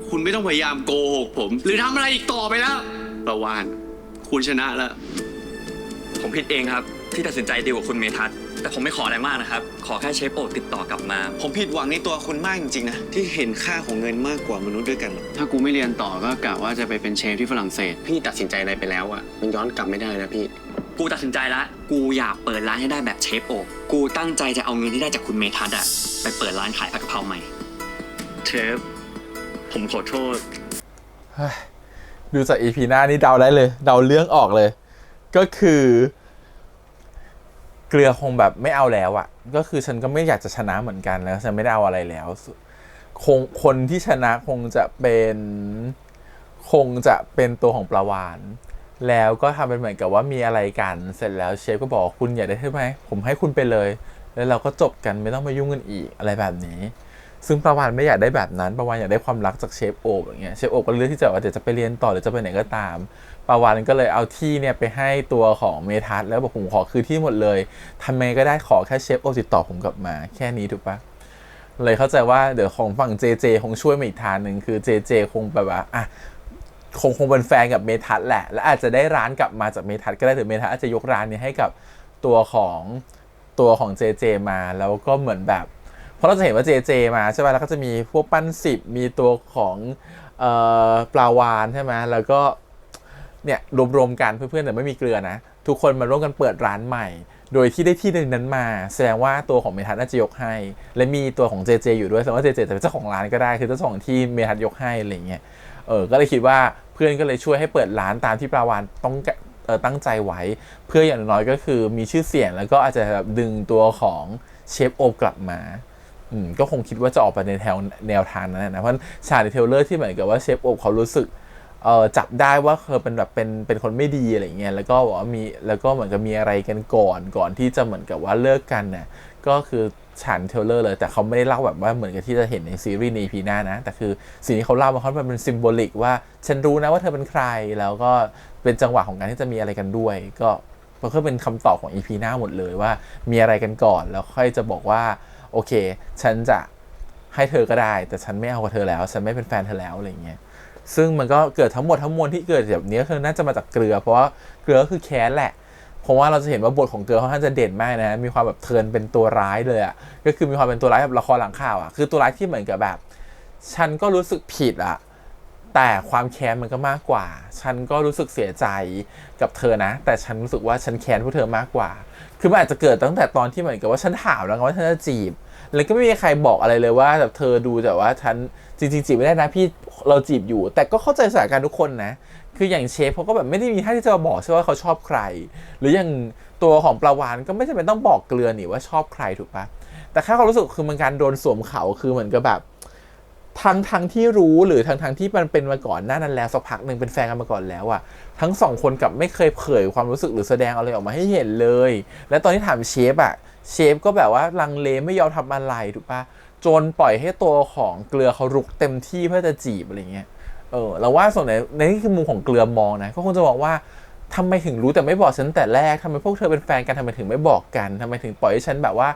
คุณไม่ต้องพยายามโกหกผม หรือทำอะไรอีกต่อไปแล้วประวานคุณชนะแล้ว ผมผิดเองครับ ที่ตัดสินใจดีลกับคุณเมทัศน์แต่ผมไม่ขออะไรมากนะครับ ขอแค่เชฟโอบติดต่อกลับมา ผมผิดหวังในตัวคุณมากจริงๆนะ ที่เห็นค่าของเงินมากกว่ามนุษย์ด้วยกันหรอก ถ้ากูไม่เรียนต่อก็กะว่าจะไปเป็นเชฟที่ฝรั่งเศส พี่ตัดสินใจอะไรไปแล้วอะมันย้อนกลับไม่ได้นะพี่ กูตัดสินใจแล้ว กูอยากเปิดร้านให้ได้แบบเชฟโอบกูตั้งใจจะเอาเงินที่ได้จากคุณเมทัศน์อะไปเปิดร้านขายผัดกะเพราใหม่ เชฟ ผมขอโทษ ดูจาก EP หน้านี่เดาได้เลย เดาเรื่องออกเลย ก็คือเกลือคงแบบไม่เอาแล้วอะก็คือฉันก็ไม่อยากจะชนะเหมือนกันแล้วฉันไม่ได้เอาอะไรแล้วคนที่ชนะคงจะเป็นตัวของปลาวานแล้วก็ทำเป็นเหมือนกับว่ามีอะไรกันเสร็จแล้วเชฟก็บอกคุณอยากได้ใช่ไหมผมให้คุณไปเลยแล้วเราก็จบกันไม่ต้องมายุ่งกันอีกอะไรแบบนี้ซึ่งปลาวานไม่อยากได้แบบนั้นปลาวานอยากได้ความรักจากเชฟโอบอย่างเงี้ยเชฟโอบก็เลือกที่จะว่าเดี๋ยวจะไปเรียนต่อหรือจะไปไหนก็ตามปลาวานก็เลยเอาที่เนี่ยไปให้ตัวของเมทัศน์แล้วบอกผมขอคือที่หมดเลยทำไงก็ได้ขอแค่เชฟโอบติดต่อผมกลับมาแค่นี้ถูกปะเลยเข้าใจว่าเดี๋ยวของฝั่ง JJ คงช่วยมาอีกทางหนึ่งคือ JJ คงแบบว่าอ่ะคงเป็นแฟนกับเมทัศน์แหละและอาจจะได้ร้านกลับมาจากเมทัศน์ก็ได้หรือเมทัศน์อาจจะยกร้านนี้ให้กับตัวของ JJ มาแล้วก็เหมือนแบบเพราะเราจะเห็นว่า JJ มาใช่ไหมแล้วก็จะมีพวกปั้น10มีตัวของปลาวานใช่ไหมแล้วก็เนี่ยรวมกันเพื่อนๆแต่ไม่มีเกลือนะทุกคนมาร่วมกันเปิดร้านใหม่โดยที่ได้ที่หนึ่งนั้นมาแสดงว่าตัวของเมทัศน์น่าจะยกให้และมีตัวของ JJ อยู่ด้วยแสดงว่า JJ จะเป็นเจ้าของร้านก็ได้คือเจ้าของที่เมทัศน์ยกให้อะไรเงี้ยก็เลยคิดว่าเพื่อนก็เลยช่วยให้เปิดร้านตามที่ปลาวานต้องตั้งใจไว้เพื่ออย่างน้อยก็คือมีชื่อเสียงแล้วก็อาจจะแบบดึงตัวของเชฟโอบกลับมาก็คงคิดว่าจะออกไปในแนวทางนั้นนะเพราะฉากในเทรลเลอร์ที่เหมือนกับว่าเชฟโอบเขารู้สึกจับได้ว่าเธอเป็นแบบเป็นคนไม่ดีอะไรเงี้ยแล้วก็บอกว่ามีแล้วก็เหมือนกับมีอะไรกันก่อนที่จะเหมือนกับว่าเลิกกันเนี่ยก็คือฉากเทรลเลอร์เลยแต่เขาไม่ได้เล่าแบบว่าเหมือนกับที่จะเห็นในซีรีส์ใน EP หน้านะแต่คือสิ่งที่เขาเล่ามันค่อนข้างเป็นซิมโบลิกว่าฉันรู้นะว่าเธอเป็นใครแล้วก็เป็นจังหวะของการที่จะมีอะไรกันด้วยก็เป็นคำตอบของ EP หน้าหมดเลยว่ามีอะไรกันก่อนแล้วค่อยจะบอกว่าโอเคฉันจะให้เธอก็ได้แต่ฉันไม่เอากับเธอแล้วฉันไม่เป็นแฟนเธอแล้วอะไรเงี้ยซึ่งมันก็เกิดทั้งหมดทั้งมวลที่เกิดแบบนี้คือน่าจะมาจากเกลือเพราะว่าเกลือคือแค้นแหละเพราะว่าเราจะเห็นว่าบทของเกลือค่อนข้างจะเด่นมากนะมีความแบบเทิร์นเป็นตัวร้ายเลยอ่ะก็คือมีความเป็นตัวร้ายแบบละครหลังข่าวอ่ะคือตัวร้ายที่เหมือนกับแบบฉันก็รู้สึกผิดอ่ะแต่ความแค้นมันก็มากกว่าฉันก็รู้สึกเสียใจกับเธอนะแต่ฉันรู้สึกว่าฉันแค้นพวกเธอมากกว่าคือมันอาจจะเกิดตั้งแต่ตอนที่เหมือนกับว่าฉันถามแล้วว่าฉันจะจีบแล้วก็ไม่มีใครบอกอะไรเลยว่าแบบเธอดูแต่ว่าฉันจริงๆจีบไม่ได้นะพี่เราจีบอยู่แต่ก็เข้าใจสถานการณ์ทุกคนนะคืออย่างเชฟเขาก็แบบไม่ได้มีท่าที่จะมาบอกใช่ว่าเขาชอบใครหรืออย่างตัวของปลาวานก็ไม่จำเป็นต้องบอกเกลือนี่ว่าชอบใครถูกปะแต่แค่เขารู้สึกคือมันการโดนสวมเขาคือเหมือนกับแบบทั้งที่รู้หรือทั้งที่มันเป็นมาก่อนหน้านั้นแล้วสักพักหนึ่งเป็นแฟนกันมาก่อนแล้วอะทั้งสองคนกับไม่เคยเผยความรู้สึกหรือแสดงอะไรออกมาให้เห็นเลยและตอนที่ถามเชฟอะเชฟก็แบบว่าลังเลไม่ยอมทำอะไรถูกปะจนปล่อยให้ตัวของเกลือเขารุกเต็มที่เพื่อจะจีบอะไรเงี้ยเราว่าส่วนในนี่คือมุมของเกลือมองนะก็คงจะบอกว่าทำไมถึงรู้แต่ไม่บอกฉันแต่แรกทำไมพวกเธอเป็นแฟนกันทำไมถึงไม่บอกกันทำไมถึงปล่อยให้ฉันแบบว่า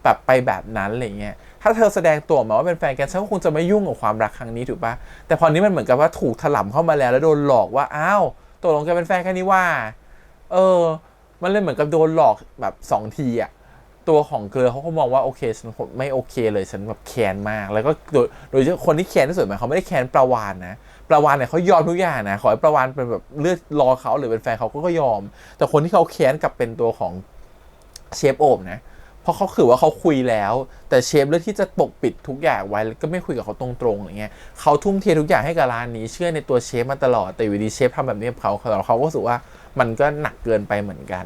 แบบไปแบบนั้นอะไรเงี้ยถ้าเธอแสดงตัวมาว่าเป็นแฟนกันฉันก็คงจะไม่ยุ่งกับความรักครั้งนี้ถูกปะแต่พอนี้มันเหมือนกับว่าถูกถล่มเข้ามาแล้วโดนหลอกว่าอ้าวตกลงกันเป็นแฟนกันนี่ว่ามันเลยเหมือนกับโดนหลอกแบบ2 ทีอะตัวของเกลือเขาก็มองว่าโอเคฉันไม่โอเคเลยฉันแบบแค้นมากแล้วก็โดยเฉพาะคนที่แค้นที่สุดหมายเขาไม่ได้แค้นปลาวาฬนะปลาวาฬเนี่ยเขายอมทุกอย่างนะขอให้ปลาวาฬเป็นแบบเลือดรอเขาหรือเป็นแฟนเขาก็ยอมแต่คนที่เขาแค้นกับเป็นตัวของเชฟโอบนะเพราะเขาคือว่าเขาคุยแล้วแต่เชฟเลือกที่จะปกปิดทุกอย่างไว้แล้วก็ไม่คุยกับเขาตรงๆอย่างเงี้ยเขาทุ่มเททุกอย่างให้กับร้านนี้เชื่อในตัวเชฟมาตลอดแต่อยู่ดีเชฟทำแบบนี้กับเขาก็รู้สึกว่ามันก็หนักเกินไปเหมือนกัน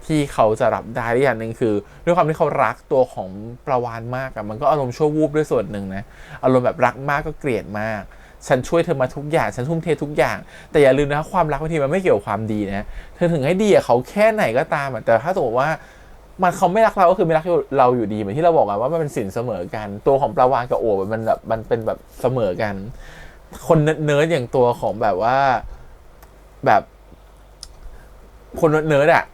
ที่เขาจะรับได้อย่างหนึ่งคือด้วยความที่เขารักตัวของปลาวาฬมากอะมันก็อารมณ์ชั่ววูบด้วยส่วนหนึ่งนะอารมณ์แบบรักมากก็เกลียดมากฉันช่วยเธอมาทุกอย่างฉันทุ่มเททุกอย่างแต่อย่าลืมนะความรักบางทีมันไม่เกี่ยวกับความดีนะเธอถึงให้ดีกับเขาแค่ไหนก็ตามแต่ถ้าสมมติว่ามันเขาไม่รักเราก็คือไม่รักเราอยู่ดีเหมือนที่เราบอกกันว่ามันเป็นสินเสมอกันตัวของปลาวาฬกับโอบมันแบบมันเป็นแบบเสมอกันคนเนิร์ดอย่างตัวของแบบว่าแบบคนเนิร์ดอะ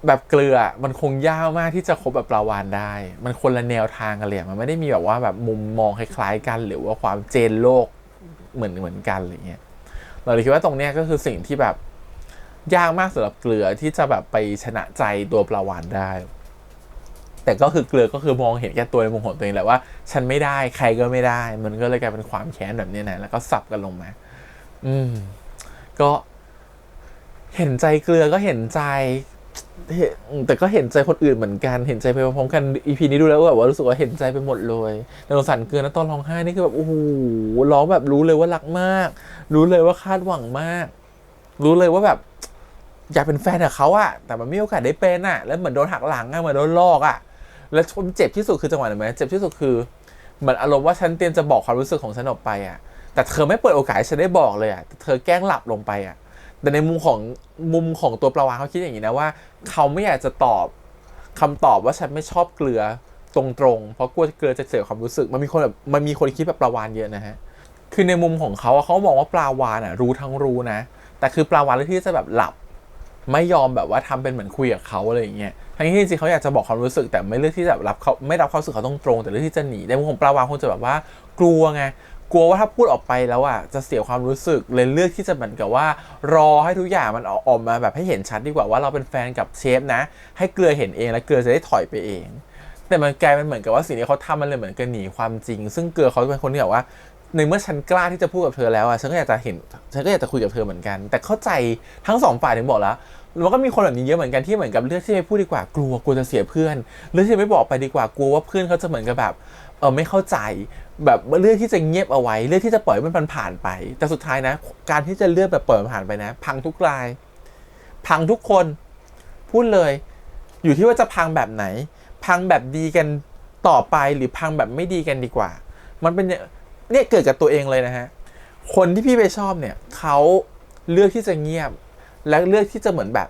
แบบเกลือมันคงยากมากที่จะคบแบบปลาวาฬได้มันคนละแนวทางกันเลยมันไม่ได้มีแบบว่าแบบมุมมองคล้ายๆกันหรือว่าความเจนโลกเหมือนกันอะไรเงี้ยเราเลยคิดว่าตรงเนี้ยก็คือสิ่งที่แบบยากมากสำหรับเกลือที่จะแบบไปชนะใจตัวปลาวาฬได้แต่ก็คือเกลือก็คือมองเห็นแก่ตัวในมุมของตัวเองแหละว่าฉันไม่ได้ใครก็ไม่ได้มันก็เลยกลายเป็นความแค้นแบบนี้นะแล้วก็สับกันลงมาก็เห็นใจเกลือก็เห็นใจแต่ก็เห็นใจคนอื่นเหมือนกันเห็นใจไปพร้อมๆกัน EP นี้ดูแล้วแบบว่ารู้สึกว่าเห็นใจไปหมดเลยแต่สงสารเกลือนะตอนร้องไห้นี่คือแบบโอ้โหร้องแบบรู้เลยว่ารักมากรู้เลยว่าคาดหวังมากรู้เลยว่าแบบอยากเป็นแฟนกับเขาอะแต่มันไม่มีโอกาสได้เป็นอะแล้วเหมือนโดนหักหลังอะเหมือนโดนลอกอะแล้วเจ็บที่สุดคือจังหวะไหนไหมเจ็บที่สุดคือเหมือนอารมณ์ว่าฉันเตรียมจะบอกความรู้สึกของฉันออกไปอะแต่เธอไม่เปิดโอกาสให้ฉันได้บอกเลยอะเธอแกล้งหลับลงไปอะแต่ในมุมของตัวปลาวาฬเขาคิดอย่างนี้นะว่าเขาไม่อยากจะตอบคำตอบว่าฉันไม่ชอบเกลือตรงๆเพราะกลัวเกลือจะเสียความรู้สึกมันมีคนคิดแบบปลาวาฬเยอะนะฮะคือในมุมของเขาเขามองว่าปลาวาฬรู้ทั้งรู้นะแต่คือปลาวาฬเลือกที่จะแบบหลับไม่ยอมแบบว่าทำเป็นเหมือนคุยกับเขาอะไรอย่างเงี้ยทั้งที่จริงๆเขาอยากจะบอกความรู้สึกแต่ไม่เลือกที่จะรับเขาไม่รับความรู้สึกเขาตรงๆแต่เลือกที่จะหนีในมุมของปลาวาฬคงจะแบบว่ากลัวไงกลัวว่าถ้าพูดออกไปแล้วอ่ะจะเสียความรู้สึกเลยเลือกที่จะเหมือนกับว่ารอให้ทุกอย่างมันออกมาแบบให้เห็นชัดดีกว่าว่าเราเป็นแฟนกับเชฟนะให้เกลือเห็นเองแล้วเกลือจะได้ถอยไปเองแต่มันกลายเป็นเหมือนกับว่าสิ่งที่เขาทำมันเลยเหมือนกับหนีความจริงซึ่งเกลือเขาเป็นคนที่แบบว่าในเมื่อฉันกล้าที่จะพูดกับเธอแล้วอ่ะฉันก็อยากจะคุยกับเธอเหมือนกันแต่เข้าใจทั้งสองฝ่ายถึงบอกแล้วมันก็มีคนแบบนี้เยอะเหมือนกันที่เหมือนกับเลือกที่ไม่พูดดีกว่ากลัวจะเสียเพื่อนเลือกที่ไม่บอกไปดีกว่ากลัวว่าเพื่อนเขาจะเหมือนกับแบบไม่เข้าใจแบบเลือกที่จะเงียบเอาไว้เลือกที่จะปล่อยมันผ่านไปแต่สุดท้ายนะการที่จะเลือกแบบปล่อยมันผ่านไปนะพังทุกรายพังทุกคนพูดเลยอยู่ที่ว่าจะพังแบบไหนพังแบบดีกันต่อไปหรือพังแบบไม่ดีกันดีกว่ามันเป็นเนี่ยเกิดกับตัวเองเลยนะฮะคนที่พี่ไปชอบเนี่ยเขาเลือกที่จะเงียบและเลือกที่จะเหมือนแบบ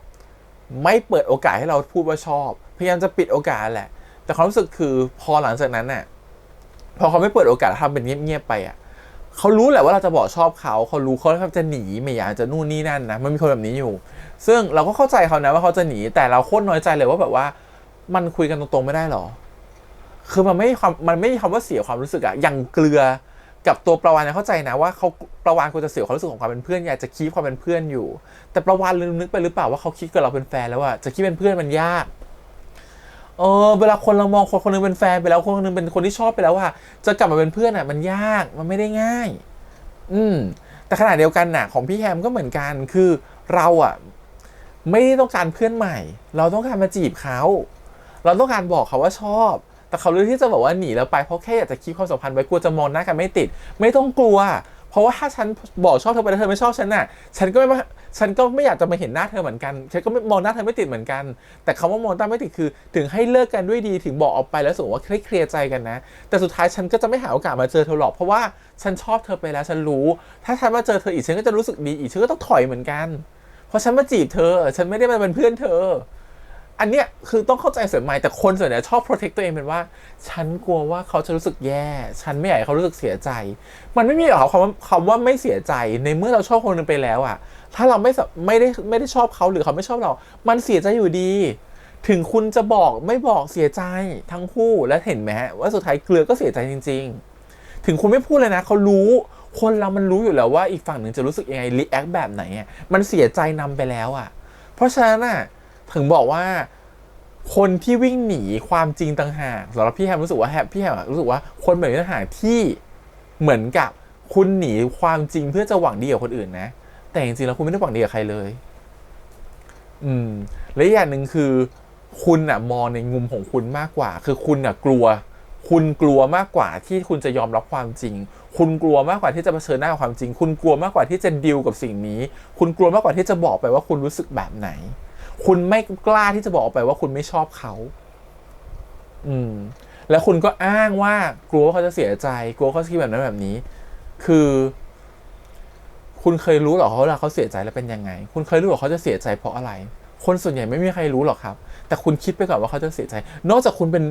ไม่เปิดโอกาสให้เราพูดว่าชอบพยายามจะปิดโอกาสแหละแต่ความรู้สึกคือพอหลังจากนั้นน่ะพอเขาไม่เปิดโอกาสทำเป็นเงียบๆไปอ่ะเขารู้แหละว่าเราจะบอกชอบเขารู้เขาจะหนีไม่อยากจะนู่นนี่นั่นนะมันมีคนแบบนี้อยู่ซึ่งเราก็เข้าใจเขานะว่าเขาจะหนีแต่เราโคตรน้อยใจเลยว่าแบบว่ามันคุยกันตรงๆไม่ได้หรอคือมันไม่มีคำว่าเสียความรู้สึกอะอย่างเกลือกับตัวปลาวาฬเข้าใจนะว่าเขาปลาวาฬควรจะเสียความรู้สึกของความเป็นเพื่อนอยากจะคีปความเป็นเพื่อนอยู่แต่ปลาวาฬลืมนึกไปหรือเปล่าว่าเขาคิดกับเราเป็นแฟนแล้วอะจะคิดเป็นเพื่อนมันยากเวลาคนเรามองคนนึงเป็นแฟนไปแล้วคนนึงเป็นคนที่ชอบไปแล้วว่าจะกลับมาเป็นเพื่อนอะมันยากมันไม่ได้ง่ายแต่ขณะเดียวกันน่ะของพี่แฮมก็เหมือนกันคือเราอะไม่ได้ต้องการเพื่อนใหม่เราต้องการมาจีบเขาเราต้องการบอกเขาว่าชอบแต่เขาเลือกที่จะบอกว่าหนีแล้วไปเพราะแค่อยากจะคีปความสัมพันธ์ไว้กลัวจะมองหน้ากันไม่ติดไม่ต้องกลัวเพราะว่าถ้าฉันบอกชอบเธอไปแล้วเธอไม่ชอบฉันน่ะฉันก็ไม่อยากจะมาเห็นหน้าเธอเหมือนกันฉันก็ไม่มองหน้าเธอไม่ติดเหมือนกันแต่คำว่ามองหน้าไม่ติดคือถึงให้เลิกกันด้วยดีถึงบอกออกไปแล้วสมมติว่าเคลียร์ใจกันนะแต่สุดท้ายฉันก็จะไม่หาโอกาสมาเจอเธอหรอกเพราะว่าฉันชอบเธอไปแล้วฉันรู้ถ้าฉันมาเจอเธออีกฉันก็จะรู้สึกดีอีกฉันก็ต้องถอยเหมือนกันเพราะฉันมาจีบเธอฉันไม่ได้มาเป็นเพื่อนเธออันเนี้ยคือต้องเข้าใจเสริมใหม่แต่คนส่วนใหญ่ชอบ protect ตัวเองเป็นว่าฉันกลัวว่าเขาจะรู้สึกแย่ฉันไม่อยากให้เขารู้สึกเสียใจมันไม่มีหรอกคำว่าไม่เสียใจในเมื่อเราชอบคนนึงไปแล้วอ่ะถ้าเราไม่ได้ชอบเขาหรือเขาไม่ชอบเรามันเสียใจอยู่ดี ถึงคุณจะบอกไม่บอกเสียใจทั้งคู่และเห็นไหมว่าสุดท้ายเกลือก็เสียใจจริงๆถึงคุณไม่พูดเลยนะเขารู้คนเรามันรู้อยู่แล้วว่าอีกฝั่งหนึ่งจะรู้สึกยังไงรีแอคแบบไหนอ่ะมันเสียใจนำไปแล้วอ่ะเพราะฉะนั้นน่ะถึงบอกว่าคนที่วิ่งหนีความจริงต่างหากสำหรับพี่แฮมรู้สึกว่าพี่แฮมรู้สึกว่าคนแบบนี้ต่างหากที่เหมือนกับคุณหนีความจริงเพื่อจะหวังดีกับคนอื่นนะแต่จริงๆแล้วคุณไม่ได้หวังดีกับใครเลยและอีกอย่างหนึ่งคือคุณน่ะมองในมุมของคุณมากกว่าคือคุณน่ะกลัวคุณกลัวมากกว่าที่คุณจะยอมรับความจริงคุณกลัวมากกว่าที่จะเผชิญหน้ากับความจริงคุณกลัวมากกว่าที่จะดีลกับสิ่งนี้คุณกลัวมากกว่าที่จะบอกไปว่าคุณรู้สึกแบบไหนคุณไม่กล้าที่จะบอกไปว่าคุณไม่ชอบเขาแล้วคุณก็อ้างว่ากลัวว่าเขาจะเสียใจกลัวเขาจะคิดแบบนั้นแบบนี้คือคุณเคยรู้หรอเขาเวลาเขาเสียใจแล้วเป็นยังไงคุณเคยรู้หรอเขาจะเสียใจเพราะอะไรคนส่วนใหญ่ไม่มีใครรู้หรอกครับแต่คุณคิดไปก่อนว่าเขาจะเสียใจนอกจากคุณเป็น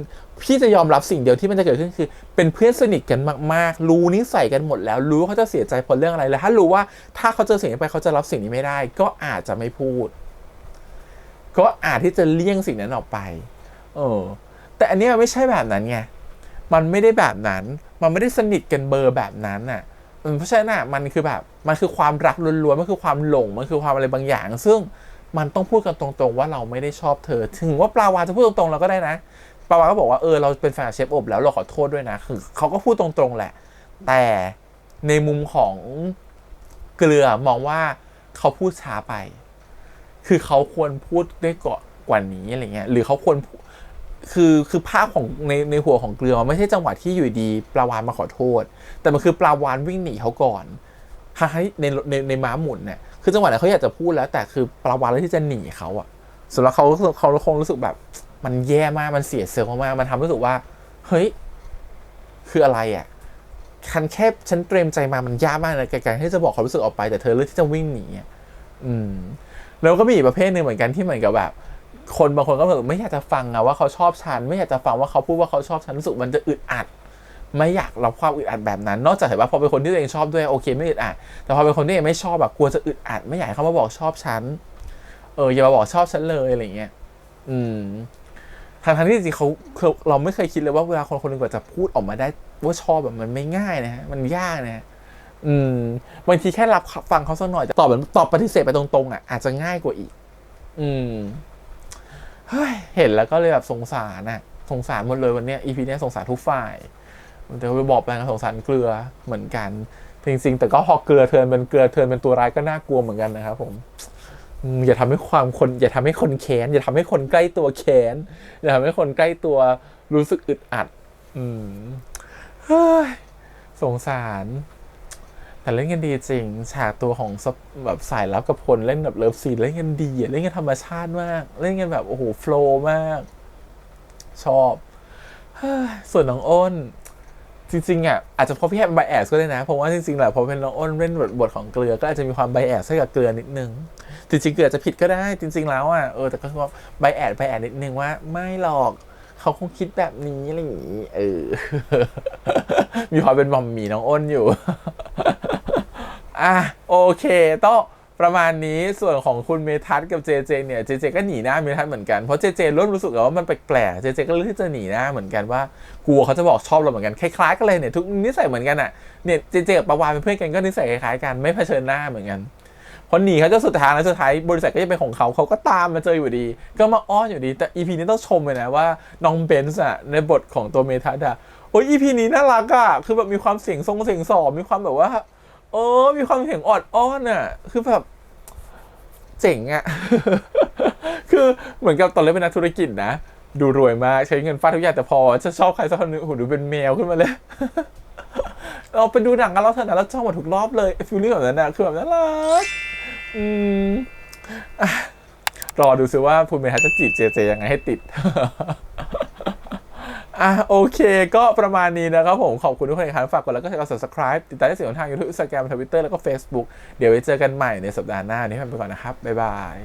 พี่จะยอมรับสิ่งเดียวที่มันจะเกิดขึ้นคือเป็นเพื่อนสนิทกันมากๆรู้นิสัยกันหมดแล้วรู้ว่าเขาจะเสียใจเพราะเรื่องอะไรแล้วถ้ารู้ว่าถ้าเขาเจอสิ่งนี้ไปเขาจะรับสิ่งนี้ไม่ได้ก็อาจจะไม่พูดก็อาจที่จะเลี่ยงสิ่งนั้นออกไปแต่อันนี้มันไม่ใช่แบบนั้นไงมันไม่ได้แบบนั้นมันไม่ได้สนิทกันเบอร์แบบนั้นน่ะเพราะฉะนั้นมันคือแบบมันคือความรักล้วนๆมันคือความหลงมันคือความอะไรบางอย่างซึ่งมันต้องพูดกันตรงๆว่าเราไม่ได้ชอบเธอถึงว่าปลาวาจะพูดตรงๆเราก็ได้นะปลาวาก็บอกว่าเราเป็นแฟนเชฟอบแล้วเราขอโทษด้วยนะคือเขาก็พูดตรงๆแหละแต่ในมุมของเกลือมองว่าเขาพูดช้าไปคือเขาควรพูดได้ก่อนกว่านี้อะไรเงี้ยหรือเขาควรคือภาพของในหัวของเกลือไม่ใช่จังหวะที่อยู่ดีปลาวานมาขอโทษแต่มันคือปลาวานวิ่งหนีเขาก่อนให้ในม้าหมุนเนี่ยคือจังหวะนั้นเขาอยากจะพูดแล้วแต่คือปลาวานเลยที่จะหนีเขาอะสำหรับเขาคงรู้สึกแบบมันแย่มากมันเสียเซลล์มากมันทำให้รู้สึกว่าเฮ้ยคืออะไรอะฉันเตรียมใจมามันยากมากเลยการที่จะบอกความรู้สึกออกไปแต่เธอเลือกที่จะวิ่งหนีแล้วก็มีอีกประเภทหนึ่งเหมือนกันที่เหมือนกับแบบคนบางคนก็แบบไม่อยากจะฟังว่าเขาชอบฉันไม่อยากจะฟังว่าเขาพูดว่าเขาชอบฉันรู้สึกมันจะอึดอัดไม่อยากรับความอึดอัดแบบนั้นนอกจากเห็นว่าพอเป็นคนที่ตัวเองชอบด้วยโอเคไม่อึดอัดแต่พอเป็นคนที่ยังไม่ชอบแบบกลัวจะอึดอัดไม่อยากให้เขามาบอกชอบฉันอย่ามาบอกชอบฉันเลยอะไรเงี้ยทั้งที่จริงๆเราไม่เคยคิดเลยว่าเวลาคนหนึ่งกว่าจะพูดออกมาได้ว่าชอบแบบมันไม่ง่ายนะฮะมันยากนะบางทีแค่รับฟังเขาสักหน่อยแต่ตอบปฏิเสธไปตรงๆอาจจะง่ายกว่าอีกเห็นแล้วก็เลยแบบสงสารหมดเลยวันนี้ EP นี้สงสารทุกฝ่ายแต่ไปบอกไปนะสงสารเกลือเหมือนกันจริงๆแต่ก็พอเกลือเทิร์นเป็นตัวร้ายก็น่ากลัวเหมือนกันนะครับผมอย่าทำให้คนแค้นอย่าทำให้คนใกล้ตัวแค้นอย่าทำให้คนใกล้ตัวรู้สึกอึดอัดสงสารแต่เล่นกันดีจริงฉากตัวของแบบสายลับกับพลเล่นแบบเลิฟซีนเล่นกันดีเล่นกันธรรมชาติมากเล่นกันแบบโอ้โหโฟลว์มากชอบส่วนน้องอ้นจริงๆอาจจะเพราะพี่แฮมไบแอสก็ได้นะเพราะว่าจริงๆแหละพอเป็นน้องอ้นเล่นบทของเกลือก็อาจจะมีความไบแอสให้กับเกลือนิดนึงจริงๆเกลือจะผิดก็ได้จริงๆแล้วแต่ก็คือว่าไบแอสนิดนึงว่าไม่หรอกเขาคงคิดแบบนี้อะไรอย่างนี้มีความเป็นมัมมี่น้องอ้นอยู่โอเคต้องประมาณนี้ส่วนของคุณเมทัศน์กับเจเจเนี่ยเจเจก็หนีหน้าเมทัศน์เหมือนกันเพราะเจเจเริ่มรู้สึกว่ามันแปลกๆเจเจก็เลือกที่จะหนีหน้าเหมือนกันว่ากลัวเขาจะบอกชอบเราเหมือนกันคล้ายๆกันเลยเนี่ยทุกนิสัยเหมือนกันเนี่ยเจเจกับปาวานเป็นเพื่อนกันก็นิสัยคล้ายๆกันไม่เผชิญหน้าเหมือนกันพอหนีเขาจะสุดท้ายแล้วสุดท้ายบริษัทก็จะเป็นของเขาก็ตามมาเจออยู่ดีก็มาอ้อนอยู่ดีแต่ EP นี้ต้องชมเลยนะว่าน้องเบนซ์ในบทของตัวเมทัศน์โอ้ย EP นี้น่ารักคือแบบมีความเสียงสอบมีความแบบว่ามีความเสียงออดอ้อนคือแบบเจ๋งคือเหมือนกับตอนเล่นเป็นนักธุรกิจนะดูรวยมากใช้เงินฟาดทุกอย่างแต่พอจะชอบใครสักคนนึงดูเป็นแมวขึ้นมาเลยเราไปดูหนังกันแล้วเถอะนะแล้วชอบหมดทุกรอบเลยฟีลลิ่งแบบนั้นคือแบบน่ารักรอดูซิว่าภูมิเมทัศน์จะจีบเจเจยังไงให้ติดโอเคก็ประมาณนี้นะครับผมขอบคุณทุกคนครับฝากกดไลค์ก็กด subscribe ติดตามได้ทาง YouTube Instagram Twitter แล้วก็ Facebook เดี๋ยวไว้เจอกันใหม่ในสัปดาห์หน้านี้ไปก่อนนะครับบ๊ายบาย